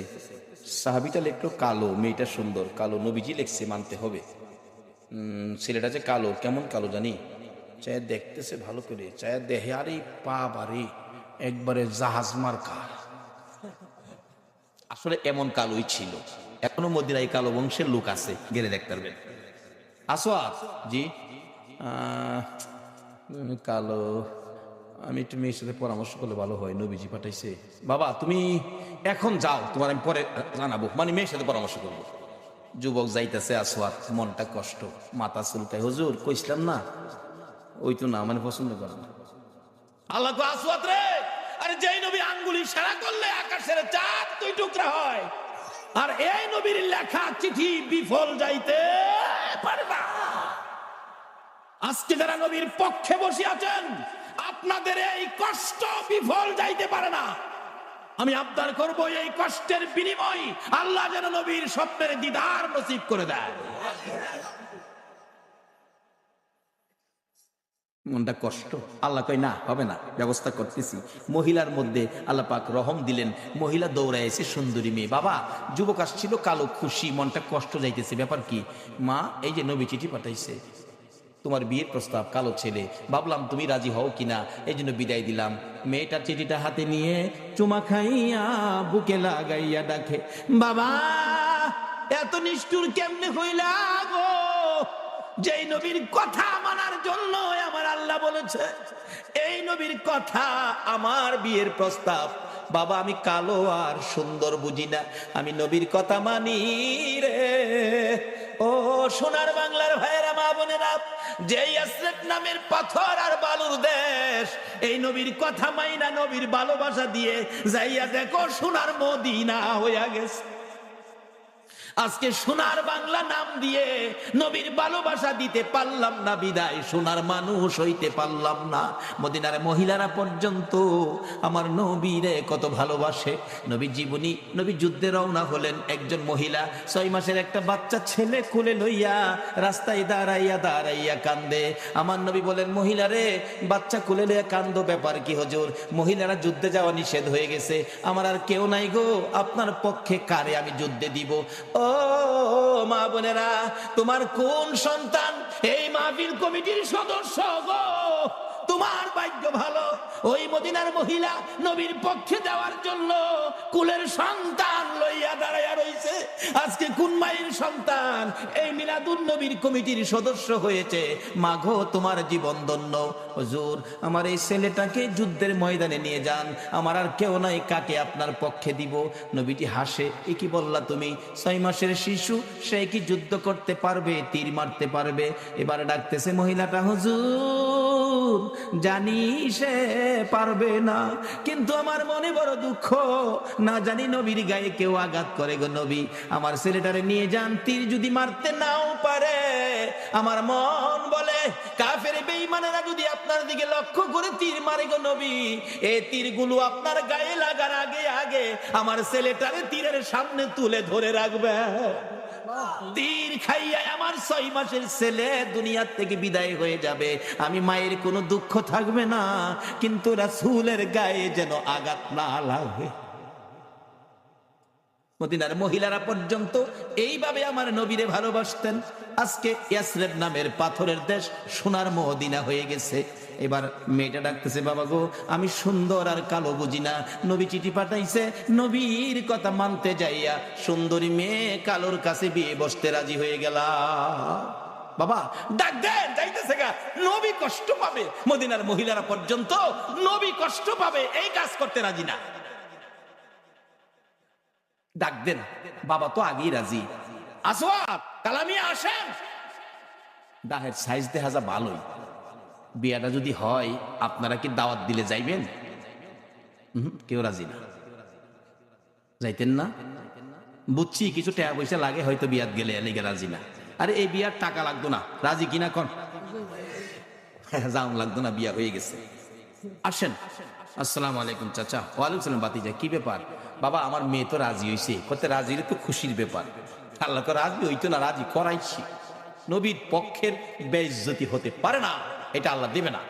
সাহাবিটা লিখলো কালো, মেয়েটা সুন্দর, কালো নবীজি লিখছে মানতে হবে। ছেলেটা যে কালো, কেমন কালো জানি, চায় দেখতেছে ভালো করে, চায় দেহে আরে পা বাড়ি একবারে জাহাজ মার্কা। আসলে এমন কালোই ছিল, এখনো মদিনায় কালো বংশের লোক আছে, গেলে দেখতে পারবেন। আসোয়াদ জি, কালো, আমি একটু মেয়ের সাথে পরামর্শ করলে ভালো হয়, নবীজি পাঠাইছে। বাবা তুমি এখন যাও, তোমার আমি পরে জানাবো, মানে মেয়ের সাথে পরামর্শ করবো। যুবক যাইতেছে, আসোয়াদ মনটা কষ্ট, মাথা চুলকায়, হুজুর কইছিলাম না, ওই তো না, মানে পছন্দ করে না। আল্লাহ তো আসওয়াদ রে, আরে যেই নবী আঙ্গুলি ইশারা করলে আকাশের চাঁদ দুই টুকরা হয়, আর এই নবীর লেখা চিঠি বিফল যাইতে পারে না। আজকে যারা নবীর পক্ষে বসে আছেন, আপনাদের এই কষ্ট বিফল যাইতে পারে না। আমি আবদার করব এই কষ্টের বিনিময় আল্লাহ যেন নবীর স্বপ্নের দিদার নসিব করে দেয়। মনটা কষ্ট, আল্লাহ কয় না হবে না, ব্যবস্থা করতেছি। মহিলার মধ্যে আল্লাহ পাক রহম দিলেন, মহিলা দৌড়াইছে, সুন্দরী মেয়ে। বাবা যুবক আসছিল কালো, খুশি, মনটা কষ্ট যাইতেছে, ব্যাপার কি? মা এই যে নবী চিঠি পাঠাইছে, তোমার বিয়ের প্রস্তাব, কালো ছেলে, ভাবলাম তুমি রাজি হও কিনা, এই জন্য বিদায় দিলাম। মেয়েটা চিঠিটা হাতে নিয়ে চুমা খাইয়া বুকে লাগাইয়া ডাকে, বাবা এত নিষ্ঠুর কেমনে হইলা গো? যেই নবীর কথা মানার জন্য আমার আল্লাহ বলেছে, এই নবীর কথা আমার বিয়ের প্রস্তাব। বাবা আমি কালো আর সুন্দর বুঝি না, আমি নবীর কথা মানি রে। ও সোনার বাংলার ভাইয়েরা, মা বোনেরা, যেই ইয়াসরিব নামের পাথর আর বালুর দেশ, এই নবীর কথা মাইনা নবীর ভালোবাসা দিয়ে যাইয়া দেখো সোনার মদিনা হইয়া গেছে। আজকে সোনার বাংলা নাম দিয়ে নবীর ভালোবাসা দিতে পারলাম না, বিদায় সোনার মানুষ হইতে পারলাম না। মদিনার মহিলারা পর্যন্ত আমার নবীরে কত ভালোবাসে। নবী জীবনী, নবী যুদ্ধে রওনা হলেন, একজন মহিলা 6 মাসের একটা বাচ্চা ছেলে কোলে লইয়া রাস্তায় দাঁড়াইয়া দাঁড়াইয়া কান্দে। আমার নবী বলেন, মহিলারে বাচ্চা কোলে লইয়া কান্দো, ব্যাপার কি হুজুর? মহিলারা যুদ্ধে যাওয়া নিষেধ হয়ে গেছে, আমার আর কেউ নাই গো, আপনার পক্ষে কারে আমি যুদ্ধে দিব? ও মা বোনেরা, তোমার কোন সন্তান এই মাহফিল কমিটির সদস্য গো? তোমার ভাগ্য ভালো, ওই মদিনার মহিলা নবীর পক্ষে দেওয়ার জন্য কুলের সন্তান লইয়া দাঁড়াইয়া রইছে। আজকে কোন মায়ের সন্তান এই মিলাদুন নবীর কমিটির সদস্য হয়েছে? মাগো তোমার জীবন ধন্য। হুজুর আমার এই ছেলেটাকে যুদ্ধের ময়দানে নিয়ে যান, আমার আর কেউ নাই, কাকে আপনার পক্ষে দিব? নবীটি হাসে, এ কি বললা তুমি? 6 মাসের শিশু, সে কি যুদ্ধ করতে পারবে, তীর মারতে পারবে? এবার ডাকতেছে মহিলাটা, হুজুর জানি সে পারবে না, কিন্তু আমার মনে বড় দুঃখ, না জানি নবীর গায়ে কেউ আঘাত করে গো নবী, আমার ছেলেটারে নিয়ে যান, তীর যদি মারতে নাও পারে, আমার মন বলে কাফের বেঈমানেরা যদি আপনার দিকে লক্ষ্য করে তীর মারে গো নবী, এই তীরগুলো আপনার গায়ে লাগার আগে আগে আমার ছেলেটারে তীরের সামনে তুলে ধরে রাখবে। তীর খাইয়া আমার 6 মাসের ছেলে দুনিয়ার থেকে বিদায় হয়ে যাবে, আমি মায়ের কোনো দুঃখ থাকবে না, কিন্তু রাসূলের গায়ে যেন আঘাত না লাগে। মদিনার মহিলারা পর্যন্ত এইভাবে আমার নবীরে ভালোবাসতেন। আজকে ইয়াসরিব নামের পাথরের দেশ সোনার মদিনা হয়ে গেছে। এবার মেয়েটা ডাকতেছে, বাবা গো আমি সুন্দর আর কালো বুঝি না, নবী চিঠি পাঠাইছে, নবীর কথা মানতে যাইয়া সুন্দরী মেয়ে কালোর কাছে বিয়ে বসতে রাজি হয়ে গেলা। বাবা ডাক দেন, যাইতেছে গা, নবী কষ্ট পাবে। মদিনার মহিলারা পর্যন্ত নবী কষ্ট পাবে এই কাজ করতে রাজি না। ডাক দেন, বাবা তো আগেই রাজি। আসওয়াদ কালামি আসেন, দাহের সাইজ দেখা যা ভালোই, বিয়াটা যদি হয় আপনারা কি দাওয়াত দিলে যাইবেন? কেউ রাজি না, যাইতেন না। বুঝছি কিছু টাকা পয়সা লাগে হয়তো বিয়াত গেলে, এলিগে রাজি না। আরে এই বিয়ার টাকা লাগতো না, রাজি কিনা কোন? যাওন লাগতো না, বিয়া হয়ে গেছে। আসেন। আসসালামু আলাইকুম চাচা। ওয়ালাইকুম সালাম বাতিজা, কি ব্যাপার? বাবা আমার মেয়ে তো রাজি হয়েছে। করতে রাজি হলে তো খুশির ব্যাপার, আল্লাহ তো রাজি হইতো না, রাজি করাইছি। নবীর পক্ষের বেইজ্জতি হতে পারে না, এটা আল্লাহ দেবে না।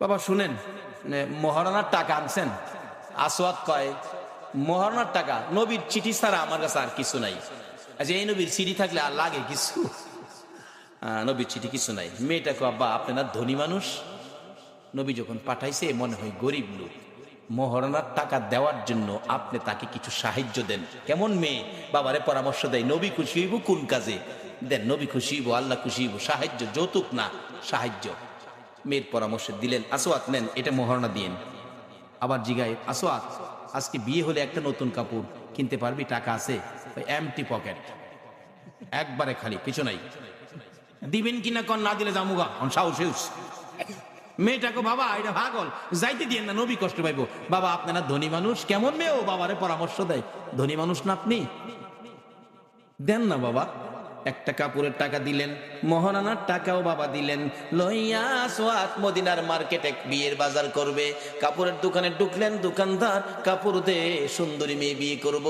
বাবা শুনেন, মহারণার টাকা আনছেন? আসওয়াদ কয়, মহারণার টাকা? নবীর চিঠি ছাড়া আমার কাছে আর কিছু নাই। আচ্ছা, এই নবীর চিঠি থাকলে আর লাগে কিছু? নবীর চিঠি কিছু নাই। মেয়েটা কয়, আব্বা আপনি না ধনী মানুষ, নবী যখন পাঠাইছে মনে হয় গরিব লোক, মহারণার টাকা দেওয়ার জন্য আপনি তাকে কিছু সাহায্য দেন। কেমন মেয়ে, বাবারে পরামর্শ দেয়, নবী খুশি হইব কোন কাজে দেন, নবী খুশি হইব, আল্লাহ খুশি হইব, সাহায্য, যৌতুক না সাহায্য। মেয়ের পরামর্শ দিলেন, আসওয়াত নেন, এটা মহারণা দিয়েন। আবার জিগায়, আসওয়াত আজকে বিয়ে হলে একটা নতুন কাপড় কিনতে পারবি, টাকা আছে? এমটি পকেট, একবারে খালি, কিছু নাই। দিবেন কিনা কন, না দিলে জামুগা সাহস। মেয়েটাকে, বাবা এটা পাগল, যাইতে দিয়েন না, নবী কষ্ট পাইবো। বাবা আপনারা ধনী মানুষ। কেমন মেয়ে, ও বাবারে পরামর্শ দেয়, ধনী মানুষ না আপনি, দেন না বাবা। একটা কাপড়ের টাকা দিলেন, মহারানার টাকাও বাবা দিলেন। লইয়া আসওয়াত মদিনার মার্কেটে বিয়ের বাজার করবে। কাপড়ের দোকানে ঢুকলেন, দোকানদার কাপড় দে, সুন্দরী মেয়ে বিয়ে করব,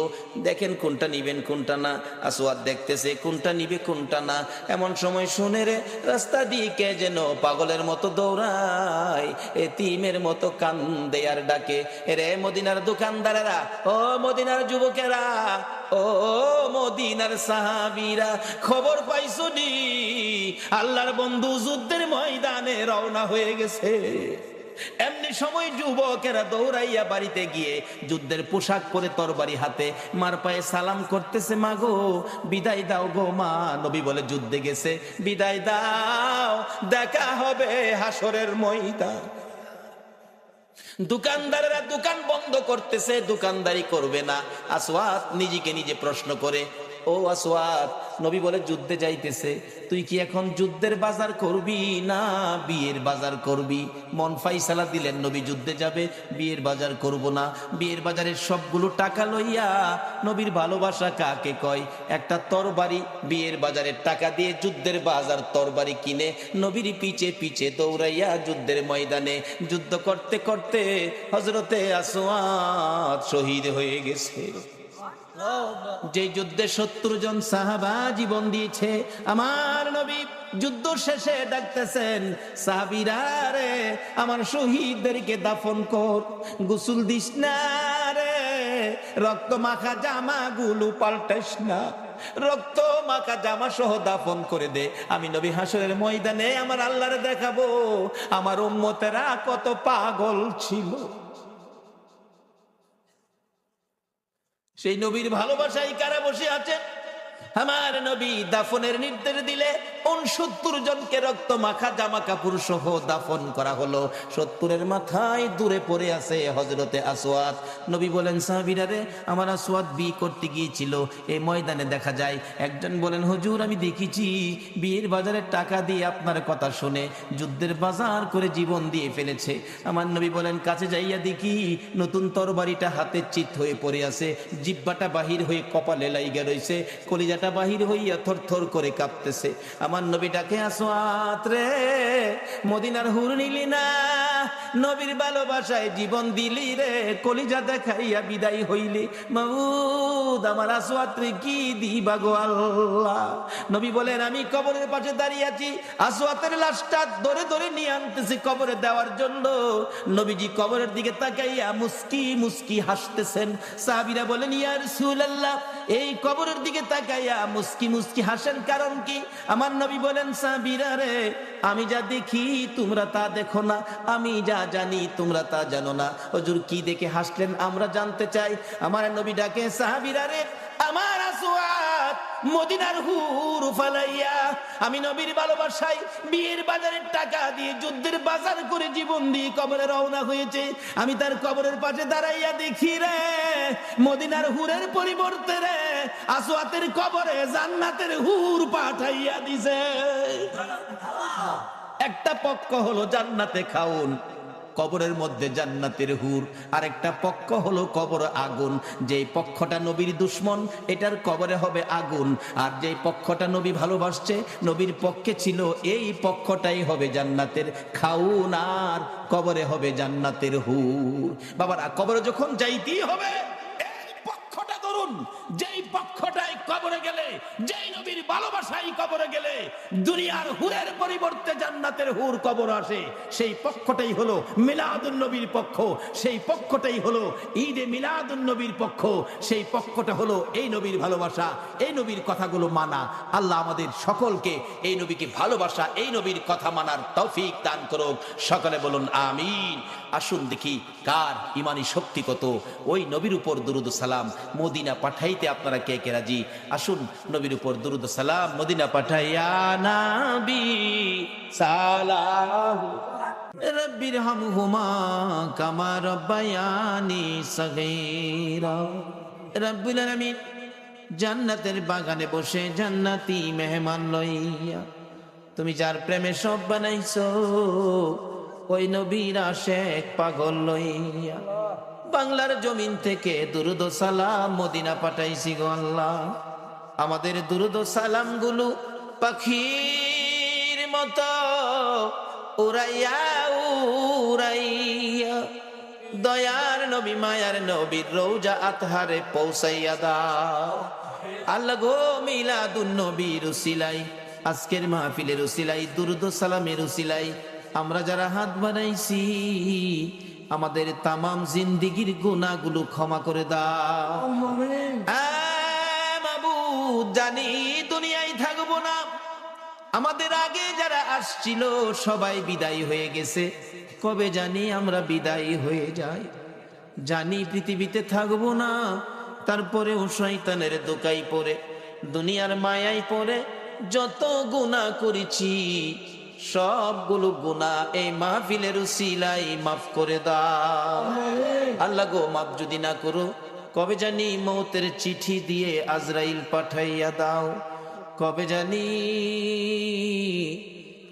দেখেন কোনটা নিবেন কোনটা না। আসওয়াত দেখতেছে কোনটা নিবে কোনটা না। এমন সময় শুনে রে, রাস্তা দিয়ে কে যেন পাগলের মতো দৌড়ায়, এতিমের মতো কান্দে আর ডাকে, রে মদিনার দোকানদারেরা, ও মদিনার যুবকেরা, ও মদিনার সাহাবীরা, খবর পাইছো নি? আল্লাহর বন্ধু যুদ্ধের ময়দানে রওনা হয়ে গেছে। এমনি সময় যুবকেরা দৌড়াইয়া বাড়িতে গিয়ে যুদ্ধের পোশাক পরে তরবারি হাতে মার পায়ে সালাম করতেছে, মা গো বিদায় দাও গো মা। নবী বলে, যুদ্ধে গেছে, বিদায় দাও, দেখা হবে হাসরের ময়দান। দোকানদারেরা দোকান বন্ধ করতেছে, দোকানদারি করবে না। আসওয়াত নিজেকে নিজে প্রশ্ন করে, ও আসওয়াত, নবী বলে যুদ্ধে যাইতেছে, তুই কি এখন যুদ্ধের বাজার করবি না বিয়ের বাজার করবি? মন ফাইসালা দিলেন, নবী যুদ্ধে যাবে, বিয়ের বাজার করব না। বিয়ের বাজারের সবগুলো টাকা লইয়া, নবীর ভালোবাসা কাকে কয়, একটা তরবারি বিয়ের বাজারের টাকা দিয়ে যুদ্ধের বাজার তরবারি কিনে নবীর পিছে পিছে দৌড়াইয়া যুদ্ধের ময়দানে যুদ্ধ করতে করতে হযরতে আসওয়াত শহীদ হয়ে গেছে। যে যুদ্ধে 70 জন সাহাবা জীবন দিয়েছে, আমার নবী যুদ্ধ শেষে ডাকতেছেন, সাহাবীরা রে, আমার শহীদদেরকে দাফন কর, গোসল দিস না রে, রক্ত মাখা জামা গুলো পাল্টাস না, রক্ত মাখা জামা সহ দাফন করে দে। আমি নবী হাসরের ময়দানে আমার আল্লাহরে দেখাবো আমার উম্মতেরা কত পাগল ছিল। সেই নবীর ভালোবাসায় কারা বসে আছে? আমার নবী দাফনের নির্দেশ দিলে 69 জনকে রক্ত মাখা জামা কাপড় সহ দাফন করা হলো। 70-এর মাথায় দূরে পড়ে আছে হযরতে আসওয়াত। নবী বলেন, সাহাবীরা রে, আমার আসওয়াত বিয়ে করতে গিয়েছিল, এই ময়দানে দেখা যায়। একজন বলেন, হুজুর আমি দেখেছি, বিয়ের বাজারের টাকা দিয়ে আপনার কথা শুনে যুদ্ধের বাজার করে জীবন দিয়ে ফেলেছে। আমার নবী বলেন, কাছে যাইয়া দেখি নতুন তরবারিটা হাতে চিত হয়ে পড়ে আছে, জিহ্বাটা বাহির হয়ে কপালে লাইগা রইছে, কলিজাটা বাহির হইয়া থরথর করে কাঁপতেছে। আমার নবী ডাকে, আসওয়াত রে, মদিনার হুর নিলি না, নবীর ভালোবাসায় জীবন দিলি রে, কলিজা দেখাইয়া বিদায় হইলি, মাবুদ আমার আসওয়াত রে কি দিবা গো আল্লাহ। নবী বলেন, আমি কবরের পাশে দাঁড়িয়ে আছি, আসওয়াতের লাশটা ধরে ধরে নিয়ে আনতেছি কবরে দেওয়ার জন্য। নবীজি কবরের দিকে তাকাইয়া মুস্কি মুস্কি হাসতেছেন। সাহাবীরা বলেন, ইয়া রাসূলুল্লাহ, এই কবরের দিকে তাকাইয়া মুস্কি মুস্কি হাসেন কারণ কি? আমার নবী বলেন, সাহাবীরা রে, আমি যা দেখি তোমরা তা দেখো না, আমি যা জানি তোমরা তা জানো না। হুজুর কি দেখে হাসলেন আমরা জানতে চাই। আমার নবী ডাকে, সাহাবীরা রে, আমার আসওয়াত মদিনার হুর ফালাইয়া আমি নবীর ভালোবাসায় বিয়ের বাজারের টাকা দিয়ে যুদ্ধের বাজার করে জীবন দিয়ে কবরে রওনা হয়েছে। আমি তার কবরের পাশে দাঁড়াইয়া দেখি রে, মদিনার হুরের পরিবর্তে রে আসওয়াতের কবরে জান্নাতের হুর পাঠাইয়া দিছে। একটা পক্ষ হলো জান্নাতে খাউন, কবরের মধ্যে জান্নাতের হুর, আর একটা পক্ষ হলো কবর আগুন। যেই পক্ষটা নবীর দুশ্মন, এটার কবরে হবে আগুন, আর যেই পক্ষটা নবী ভালোবাসছে, নবীর পক্ষে ছিল, এই পক্ষটাই হবে জান্নাতের খাউন, আর কবরে হবে জান্নাতের হুর। বাবারা, কবরে যখন যাইতেই হবে, এই পক্ষটা ধরুন, যেই পক্ষটায় কবরে গেলে, যেই নবীর ভালোবাসায় কবরে গেলে দুনিয়ার হুরের পরিবর্তে জান্নাতের হুর কবর আসে, সেই পক্ষটাই হলো মিলাদুন নবীর পক্ষ, সেই পক্ষটাই হলো ঈদে মিলাদুন নবীর পক্ষ, সেই পক্ষটা হলো এই নবীর ভালোবাসা, এই নবীর কথাগুলো মানা। আল্লাহ আমাদের সকলকে এই নবীকে ভালোবাসা, এই নবীর কথা মানার তৌফিক দান করুক। সকলে বলুন আমিন। আসুন দেখি কার ইমানি শক্তি কত। ওই নবীর উপর দুরুদ সালাম মদিনা পাঠাইতে আপনারা কে কে রাজি? আসুন নবীর উপর দুরুদ সালাম মদিনা পাঠাইয়া নবী সালাম রব্বির হামহুমা কামা রব্বায়ানি সগীরা। রব্বুল আলামিন জান্নাতের বাগানে বসে জান্নাতি মেহমান লইয়া তুমি যার প্রেমে সব বানাইছো, ওই নবীর আশেক পাগল লইয়া বাংলার জমিন থেকে দুরুদ সালাম মদিনা পাঠাইছি গো আল্লাহ। আমাদের দুরুদ সালাম গুলো পাখির মতো উড়াইয়া উড়াইয়া দয়ার নবী মায়ার নবীর রওজা আতহারে পৌঁছাইয়া দাও। আল্লাহ গো মিলাদুন নবীর উসিলাই, আজকের মাহফিলের উসিলাই, দুরুদ সালামের উসিলাই আমরা যারা হাত বাড়াইছি আমাদের তামাম জিন্দিগির গুনাহগুলো ক্ষমা করে দাও। মাবুদ জানি দুনিয়ায় থাকবো না, আমাদের আগে যারা আসছিল সবাই বিদায় হয়ে গেছে, কবে জানি আমরা বিদায় হয়ে যাই। জানি পৃথিবীতে থাকবো না, তারপরেও শয়তানের দোকাই পড়ে দুনিয়ার মায়ায় পড়ে যত গুনাহ করেছি সবগুলো গুনাহ এই মাহফিলের উসিলাই মাফ করে দাও। আল্লাহ গো মাফ যদি না করো, কবে জানি মৌতের চিঠি দিয়ে আজরাইল পাঠাইয়া দাও। কবে জানি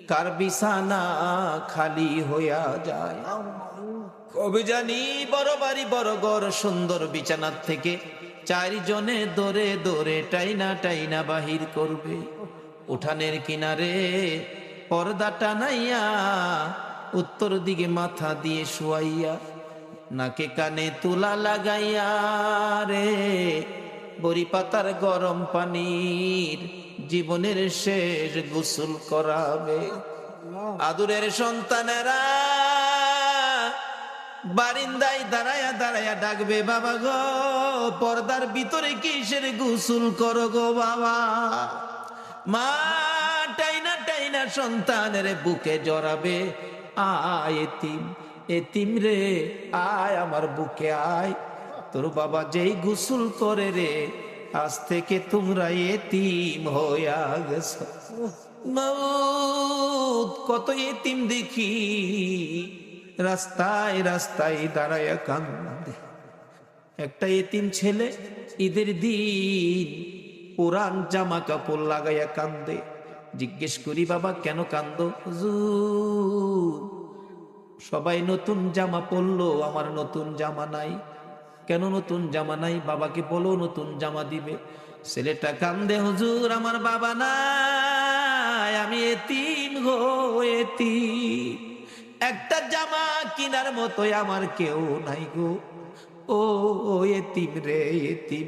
কার বিছানা খালি হইয়া যায়, কবে জানি বড় বাড়ি বড় ঘর সুন্দর বিছানার থেকে চারজনে দৌড়ে দৌড়ে টাইনা টাইনা বাহির করবে। উঠানের কিনারে পর্দা টানাইয়া উত্তর দিকে মাথা দিয়ে শুয়াইয়া নাকে কানে তুলা লাগাইয়া রে বড়ি পাতার গরম পানির জীবনের শেষ গোসল করাবে। আদুরের সন্তানেরা বারিন্দায় দাঁড়ায়া দাঁড়ায়া ডাকবে, বাবা গো পর্দার ভিতরে কিসের গোসল করো গো বাবা। মা টাইনা টাইনা সন্তানের বুকে জড়াবে, আয় এতিম এতিম রে আয় আমার বুকে আয়, তোর বাবা যেই গোসল করে রে আজ থেকে তোমরা এতিম হইয়া গেছো। মউত কত এতিম দেখি রাস্তায় রাস্তায় দাঁড়ায়া কান্দে। একটা এতিম ছেলে ঈদের দিন পুরান জামা কাপড় লাগাইয়া কান্দে। জিজ্ঞেস করি বাবা কেন কান্দো? হুজুর সবাই নতুন জামা পরলো, আমার নতুন জামা নাই। কেন নতুন জামা নাই? বাবাকে বলো নতুন জামা দিবে। ছেলেটা কান্দে, হুজুর আমার বাবা নাই, আমি এতিম গো এতিম, একটা জামা কিনার মতো আমার কেউ নাই গো। ও এতিম রে এতিম।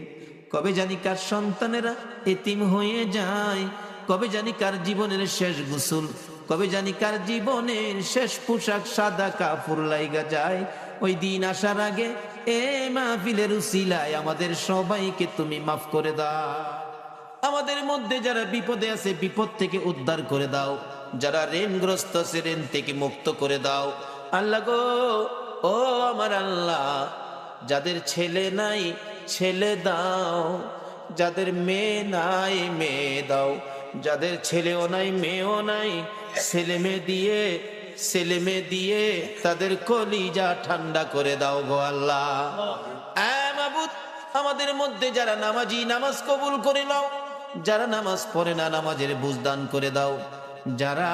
কবে জানি কার সন্তানেরা এতিম হয়ে যায়, কবে জানি কার জীবনের শেষ গোসল, কবে জানি কার জীবনের শেষ পোশাক সাদা কাপড় লাইগা যায়। ওই দিন আসার আগে এ মাহফিলের উসিলায় আমাদের সবাইকে তুমি মাফ করে দাও। আমাদের মধ্যে যারা বিপদে আছে বিপদ থেকে উদ্ধার করে দাও, যারা ঋণগ্রস্ত আছে ঋণ থেকে মুক্ত করে দাও। আল্লাহ গো ও আমার আল্লাহ, যাদের ছেলে নাই ছেলে দাও, যাদের মেয়ে নাই মেয়ে দাও, যাদের ছেলেও নাই মেয়েও নাই ছেলে মেয়ে দিয়ে তাদের কলিজা ঠান্ডা করে দাও গো আল্লাহ। মাবুদ আমাদের মধ্যে যারা নামাজি নামাজ কবুল করে নাও, যারা নামাজ পড়ে না নামাজের বুঝদান করে দাও, যারা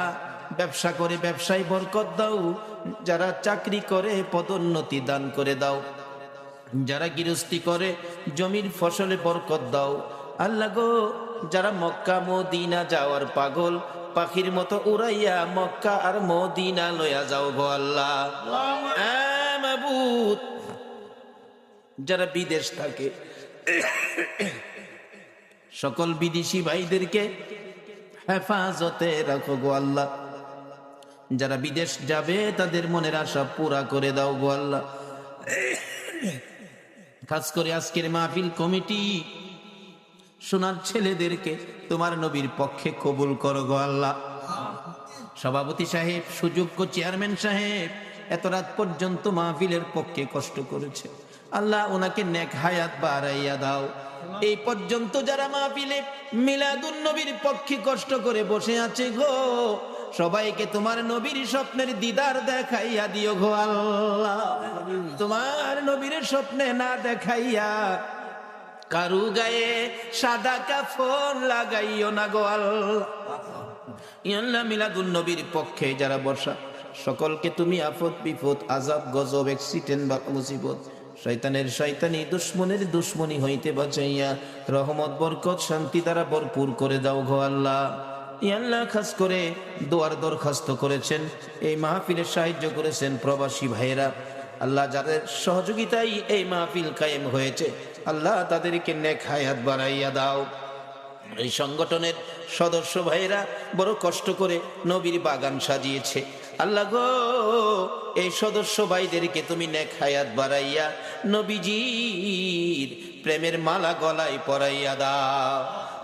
ব্যবসা করে ব্যবসায় বরকত দাও, যারা চাকরি করে পদোন্নতি দান করে দাও, যারা গৃহস্থী করে জমির ফসলে বরকত দাও। আল্লাহ গো যারা মক্কা মদিনা যাওয়ার পাগল, পাখির মতো উড়াইয়া মক্কা আর মদিনা লইয়া যাও গো আল্লাহ। মাবুদ যারা বিদেশ থাকে সকল বিদেশি ভাইদেরকে হেফাজতে রাখো গো আল্লাহ। যারা বিদেশ যাবে তাদের মনের আশা পুরা করে দাও গো আল্লাহ। খাস করে আজকের মাহফিল কমিটি সোনার ছেলেদেরকে তোমার নবীর পক্ষে কবুল করো গো আল্লাহ। সভাপতি সাহেব, সুযোগ্য চেয়ারম্যান সাহেব এত রাত পর্যন্ত মাহফিলের পক্ষে কষ্ট করেছে, আল্লাহ ওনাকে নেক হায়াত বাড়াইয়া দাও। এই পর্যন্ত যারা মাহফিলে মিলাদুন নবীর পক্ষে কষ্ট করে বসে আছে গো, সবাইকে তোমার নবীর স্বপ্নের দিদার দেখাইয়া দিও গো আল্লাহ। তোমার নবীর স্বপ্নে না দেখাইয়া কারু গায়ে সাদা কাফন লাগাইও না গো আল্লাহ। আল্লাহ মিলাদুন নবীর পক্ষে যারা বসা সকলকে তুমি আফত বিপদ আযাব গজব অ্যাক্সিডেন্ট বা মুসিবত শয়তানের শয়তানি দুশ্মনের দুশ্মনী হইতে বাঁচাইয়া রহমত বরকত শান্তি দ্বারা ভরপুর করে দাও গো আল্লাহ। আল্লাহ খাস করে দোয়ার দরখাস্ত করেছেন, এই মাহফিলে সাহায্য করেছেন প্রবাসী ভাইয়েরা, আল্লাহ যাদের সহযোগিতায় এই মাহফিল কায়েম হয়েছে, আল্লাহ তাদেরকে নেক হায়াত বাড়াইয়া দাও। এই সংগঠনের সদস্য ভাইয়েরা বড় কষ্ট করে নবীর বাগান সাজিয়েছে, আল্লাহ গো এই সদস্য ভাইদেরকে তুমি নেক হায়াত বাড়াইয়া নবীজির প্রেমের মালা গলায় পরাইয়া দাও।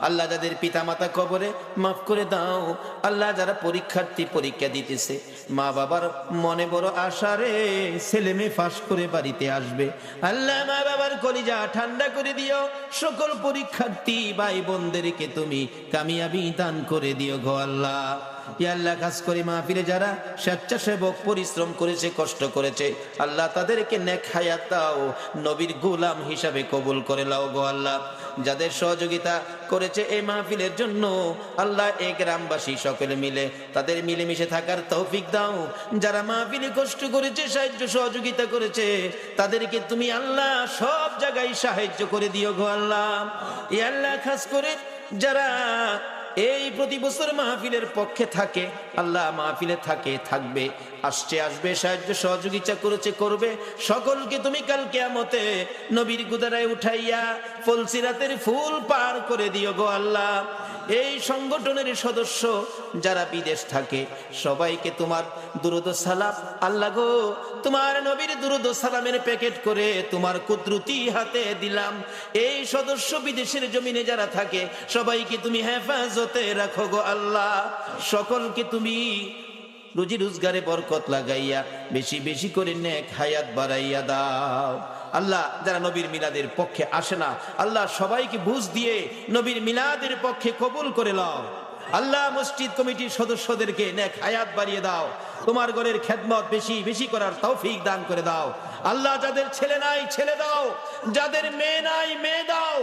আল্লাহ যাদের পিতা মাতা কবরে মাফ করে দাও। আল্লাহ যারা পরীক্ষার্থী পরীক্ষা দিতেছে, মা বাবার মনে বড় আশা রে ছেলে মেয়ে পাস করে বাড়িতে আসবে, আল্লাহ মা বাবার কলিজা ঠান্ডা করে দিও। সকল পরীক্ষার্থী ভাই বোনদেরকে তুমি কামিয়াবি দান করে দিও গো আল্লাহ। ইয়া আল্লাহ খাস করে মাহফিলে যারা স্বেচ্ছাসেবক পরিশ্রম করেছে কষ্ট করেছে, আল্লাহ তাদেরকে নেক হায়াত দাও, নবীর গোলাম হিসাবে কবুল করে নাও গো আল্লাহ। যাদের সহযোগিতা করেছে এই মাহফিলের জন্য, আল্লাহ এই গ্রামবাসী সকলে মিলে তাদের মিলেমিশে থাকার তৌফিক দাও। যারা মাহফিলে কষ্ট করেছে সাহায্য সহযোগিতা করেছে, তাদেরকে তুমি আল্লাহ সব জায়গায় সাহায্য করে দিও গো আল্লাহ। ইয়া আল্লাহ খাস করে যারা এই প্রতি বছর মাহফিলের পক্ষে থাকে, আল্লাহ মাহফিলে থাকে থাকবে আসছে আসবে সাহায্য সহযোগিতা করেছে করবে, সকলকে তুমি কাল কিয়ামতে নবীর গুদারায় উঠাইয়া ফুলসিরাতের ফুল পার করে দিও গো আল্লাহ। এই সংগঠনের সদস্য যারা বিদেশ থাকে সবাইকে তোমার দুরূদ সালাম, আল্লাহ গো তোমার নবীর দুরূদ সালামের প্যাকেট করে তোমার কুদরতি হাতে দিলাম। এই সদস্য বিদেশের জমিনে যারা থাকে সবাইকে তুমি হেফাজতে রাখো গো আল্লাহ। সকলকে তুমি রুজি রোজগারে বরকত লাগাইয়া বেশি বেশি করে নেক হায়াত বাড়াইয়া দাও। আল্লাহ যারা নবীর মিলাদের পক্ষে আসে না, আল্লাহ সবাইকে বুঝ দিয়ে নবীর মিলাদের পক্ষে কবুল করে নাও। আল্লাহ মসজিদ কমিটির সদস্যদেরকে নেক হায়াত বাড়িয়ে দাও, তোমার ঘরের খেদমত বেশি বেশি করার তৌফিক দান করে দাও। আল্লাহ যাদের ছেলে নাই ছেলে দাও, যাদের মেয়ে নাই মেয়ে দাও,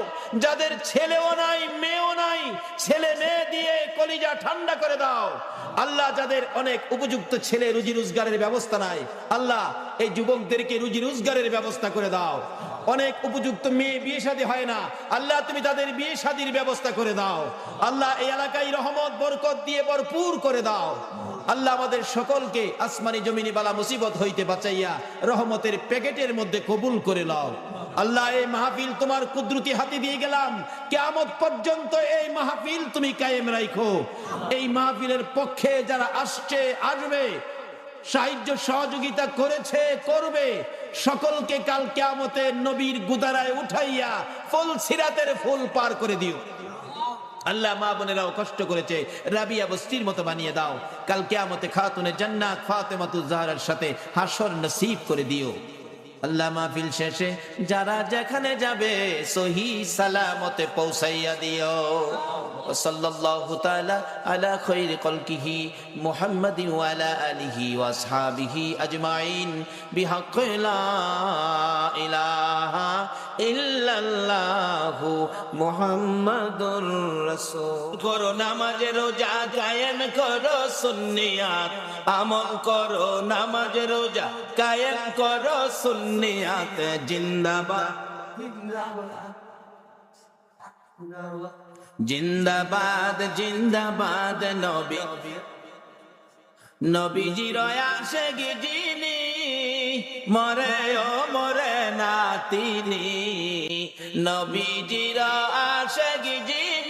যাদের ছেলেও নাই মেয়েও নাই ছেলে মেয়ে দিয়ে কলিজা ঠান্ডা করে দাও। আল্লাহ যাদের অনেক উপযুক্ত ছেলে রুজি রোজগারের ব্যবস্থা নাই, আল্লাহ এই যুবকদেরকে রুজি রোজগারের ব্যবস্থা করে দাও। অনেক উপযুক্ত মেয়ে বিয়ে শাদী হয় না, আল্লাহ তুমি তাদের বিয়ে শাদীর ব্যবস্থা করে দাও। আল্লাহ এই এলাকায় রহমত বরকত দিয়ে ভরপুর করে দাও। আল্লাহ আমাদের সকলকে আসমানি জমিনি বালা মুসিবত হইতে বাঁচাইয়া রহমতের প্যাকেটের মধ্যে কবুল করে নাও। আল্লাহ এই মাহফিল তোমার কুদরতি হাতে দিয়ে গেলাম, কিয়ামত পর্যন্ত এই মাহফিল তুমি কায়েম রাখো। এই মাহফিলের পক্ষে যারা আসছে আসবে, সাহায্য সহযোগিতা করেছে করবে, সকলকে কাল কিয়ামতে নবীর গুদারায় উঠাইয়া ফুল সিরাতের ফুল পার করে দিও। আল্লাহ মা বোনেরাও কষ্ট করেছে, রাবিয়া বস্তির মতো বানিয়ে দাও। কাল কিয়ামতে খাতুনে জান্নাত ফাতেমাতুজ জাহরার সাথে হাসর নসিব করে দিও। আল্লাহ মাহফিল শেষে যারা যেখানে যাবে সহি সালামতে পৌঁছাইয়া দিও। সাল্লাল্লাহু তাআলা আলা খায়রি খালকিহি মুহাম্মাদিন ওয়া আলা আলিহি ওয়া আসহাবিহি আজমাইন বিহাক্কি লা ইলাহা ইল্লাল্লাহু মুহাম্মাদুর রাসূল। করো নামাজ রোজা কায়েম করো সুন্নিয়াত, আমল করো নামাজ রোজা কায়েম করো সুন্নিয়াত। জিন্দাবাদ জিন্দাবাদ জিন্দাবাদ নবী নবীজির আশিক যিনি মরে ও মরে না তিনি, নবীজির আশিক যিনি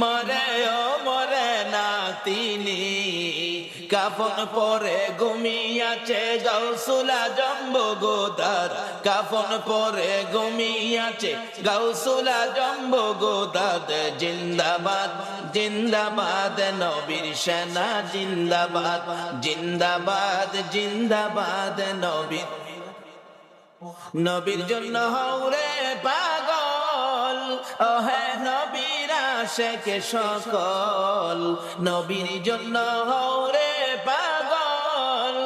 মরে ও মরে না তিনি, কাফন পরে ঘুমিয়াছে গাউসুল আজম বগদাদ, কাফন পরে ঘুমিয়াছে গাউসুল আজম বগদাদ। জিন্দাবাদ জিন্দাবাদ নবীর সেনা, জিন্দাবাদ জিন্দাবাদ জিন্দাবাদ নবীর, নবীর জন্য হৌরে পাগল ও হে নবীর আশিক সকল, নবীর জন্য হৌরে পাগল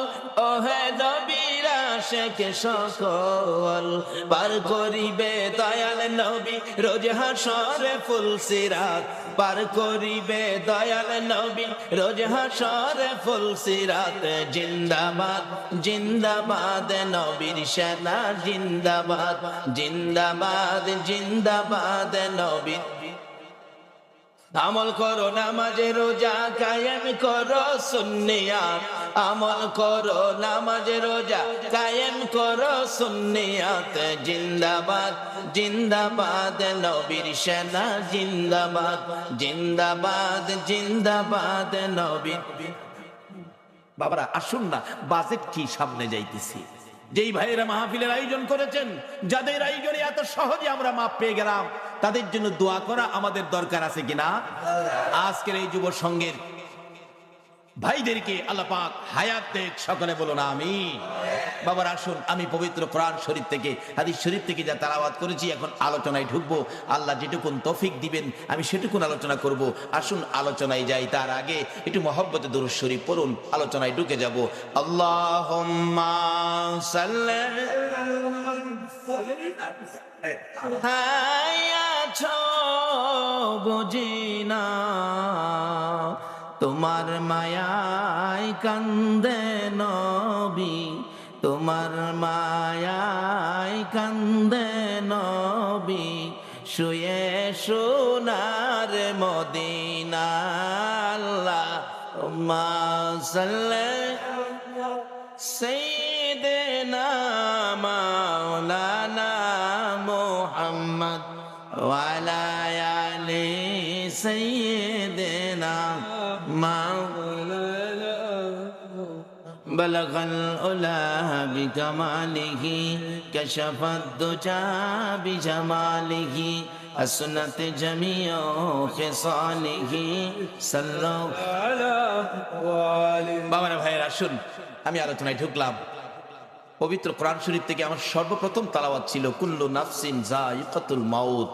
ও হে নবীর আশিক সকল। পার করিবে দয়াল নবী রোজ হাসরে ফুলসিরাত, পার করিবে দয়াল নবী রোজ হাসরে ফুলসিরাত। জিন্দাবাদ জিন্দাবাদ নবীর সেনা, জিন্দাবাদ জিন্দাবাদ জিন্দাবাদ নবীর। আমল করো নামাজে রোজা কায়েম করো সুন্নিয়াত, আমল করো নামাজে রোজা কায়েম করো সুন্নিয়াত। জিন্দাবাদ জিন্দাবাদ নবীর সেনা, জিন্দাবাদ জিন্দাবাদ জিন্দাবাদ নবীর। বাবারা আসুন না, বাজেট কি সামনে যাইতেছি, যেই ভাইয়েরা মাহফিলের আয়োজন করেছেন, যাদের আয়োজনে এত সহজে আমরা মাপ পেয়ে গেলাম, তাদের জন্য দোয়া করা আমাদের দরকার আছে কিনা? আজকের এই যুব সংঘের ভাইদেরকে আল্লাহ পাক হায়াত দেখ, সকলে বলুন আমিন। বাবার আসুন, আমি পবিত্র কোরআন শরীফ থেকে, হাদিস শরীফ থেকে যা তেলাওয়াত করেছি, এখন আলোচনায় ঢুকবো। আল্লাহ যেটুকুন তৌফিক দিবেন আমি সেটুকুন আলোচনা করব। আসুন আলোচনায় যাই, তার আগে একটু মহব্বতে দুরূদ শরীফ পড়ুন, আলোচনায় ঢুকে যাব। আল্লাহুম্মা সাল্লি আছো বুঝিনা তোমার মায়ায় কান্দে নবী, তোমার মায়ায় কান্দে নবী, শুয়ে সোনার মদিনা। আল্লাহুম্মা সাল্লি সাইয়্যিদিনা মাওলানা মুহাম্মদ ওয়া আলা আলি সাইয়্যিদিনা মাওলানা। بلغ العلا بكماله كشف الدجى بجماله حسنت جميع خصاله صلوا على বাবারা ভাইয়েরা আসুন, আমি আলোচনায় ঢুকলাম। পবিত্র কোরআন শরীফ থেকে আমার সর্বপ্রথম তেলাওয়াত ছিল কুল্লু নাফসিন যায়িকাতুল মাউত।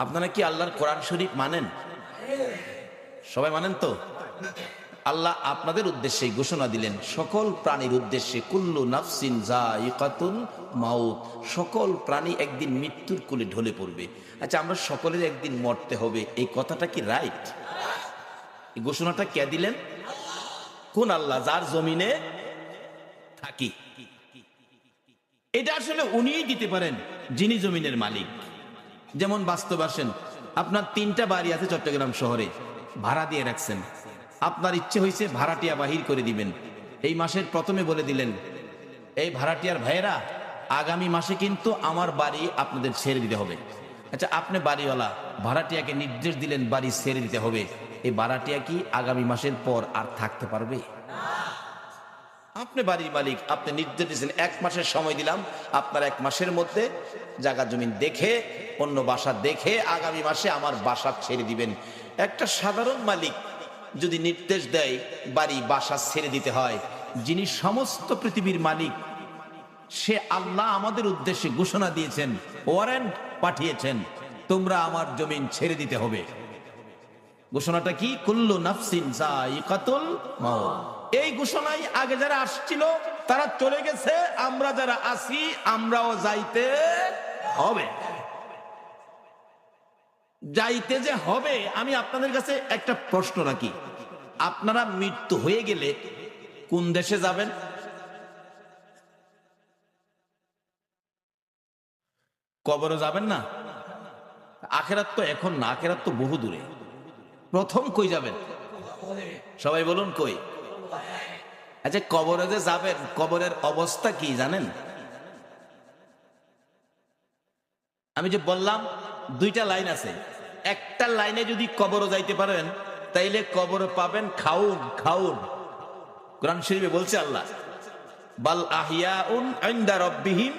আপনারা কি আল্লাহর কোরআন শরীফ মানেন? সবাই মানেন তো? আল্লাহ আপনাদের উদ্দেশ্যে ঘোষণা দিলেন, সকল প্রাণীর উদ্দেশ্যে, কুল্লু নাফসিন যায়িকাতুল মাউত, সকল প্রাণী একদিন মৃত্যুর কোলে ঢলে পড়বে। আচ্ছা, আমরা সকলের একদিন মরতে হবে, এই কথাটা কি রাইট? এই ঘোষণাটা কে দিলেন? কোন আল্লাহ? যার জমিনে থাকি। এটা আসলে উনিই দিতে পারেন, যিনি জমিনের মালিক। যেমন বাস্তব আসেন, আপনার 3টা বাড়ি আছে চট্টগ্রাম শহরে, ভাড়া দিয়ে রাখছেন। আপনার ইচ্ছে হয়েছে ভাড়াটিয়া বাহির করে দিবেন, এই মাসের প্রথমে বলে দিলেন, এই ভাড়াটিয়ার ভাইয়েরা আগামী মাসে কিন্তু আমার বাড়ি আপনাদের ছেড়ে দিতে হবে। আচ্ছা, আপনি বাড়িওয়ালা, ভাড়াটিয়াকে নির্দেশ দিলেন বাড়ি ছেড়ে দিতে হবে, এই ভাড়াটিয়া কি আগামী মাসের পর আর থাকতে পারবে? আপনি বাড়ির মালিক, আপনি নির্দেশ দিয়েছেন 1 মাসের সময় দিলাম, আপনার 1 মাসের মধ্যে জায়গা জমিন দেখে, অন্য বাসা দেখে আগামী মাসে আমার বাসা ছেড়ে দিবেন। একটা সাধারণ মালিক যদি নির্দেশ দেয় বাড়ি বাসা ছেড়ে দিতে হয়, যিনি সমস্ত পৃথিবীর মালিক, সে আল্লাহ আমাদের উদ্দেশ্যে ঘোষণা দিয়েছেন, ওয়ারেন্ট পাঠিয়েছেন, তোমরা আমার জমিন ছেড়ে দিতে হবে। ঘোষণাটা কি? কুল্লু নাফসিন যায়িকাতুল মাউত। এই ঘোষণায় আগে যারা আসছিল তারা চলে গেছে, আমরা যারা আছি আমরাও যাইতে হবে। যাইতে যে হবে, আমি আপনাদের কাছে একটা প্রশ্ন রাখি, আপনারা মৃত্যু হয়ে গেলে কোন দেশে যাবেন? কবরে যাবেন না? আখেরাত তো এখন না, আখেরাত তো বহু দূরে। প্রথম কই যাবেন? সবাই বলুন কই? আচ্ছা, কবরে যে যাবেন, কবরের অবস্থা কি জানেন? আমি যে বললাম 2টা লাইন আছে, একটা লাইনে যদি কবরও যাইতে পারেন তাইলে কবর পাবেন খাউন খাউন। কোরআন শরীফে বলছে আল্লাহ, বাল আহিয়াউন ইনদা রাব্বিহিম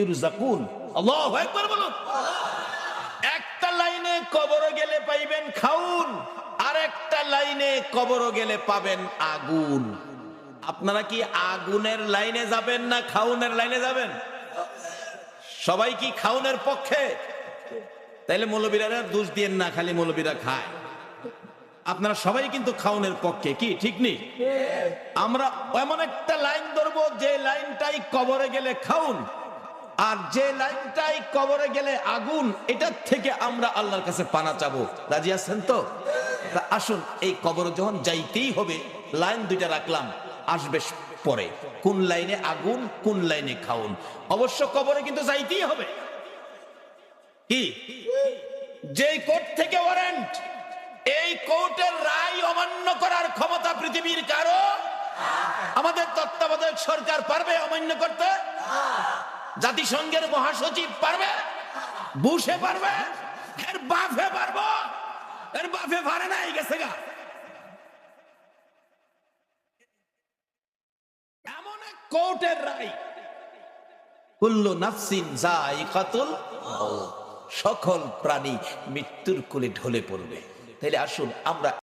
ইরযাকুন। আল্লাহু আকবার বলুন। একটা লাইনে কবরে গেলে পাইবেন খাউন, আর একটা লাইনে কবরে গেলে পাবেন আগুন। আপনারা কি আগুনের লাইনে যাবেন না খাউনের লাইনে যাবেন? সবাই কি খাউনের পক্ষে? তাইলে মৌলবীরা দোষ দিয়েন না, খালি মৌলবীরা খায়। আপনারা সবাই কিন্তু খাউনের পক্ষে, কি ঠিক নেই? আমরা এমন একটা লাইন ধরবো যে লাইনটাই কবরে গেলে খাউন, আর যে লাইনটাই কবরে গেলে আগুন। এটার থেকে আমরা আল্লাহর কাছে পানা চাবো। রাজি আছেন তো? তা আসুন, এই কবরে যখন যাইতেই হবে, লাইন দুইটা রাখলাম, আসবে পরে কোন লাইনে আগুন কোন লাইনে খাউন। অবশ্য কবরে কিন্তু যাইতেই হবে। কি যে কোর্ট থেকে ওয়ারেন্ট, এই কোর্টের রায় অমান্য করার ক্ষমতা পৃথিবীর কারো? আমাদের তত্ত্বাবধায়ক সরকার পারবে অমান্য করতে? জাতিসংঘের মহাসচিব পারবে? বুশে পারবে? এর বাফে পারবো? এর বাফে পারে না, এই গেছে গা। এমন এক কোর্টের রায়, কুল্লু নাফসিন যায়িকাতুল মাউত, সকল প্রাণী মৃত্যুর কোলে ঢলে পড়বে। তাইলে আসুন আমরা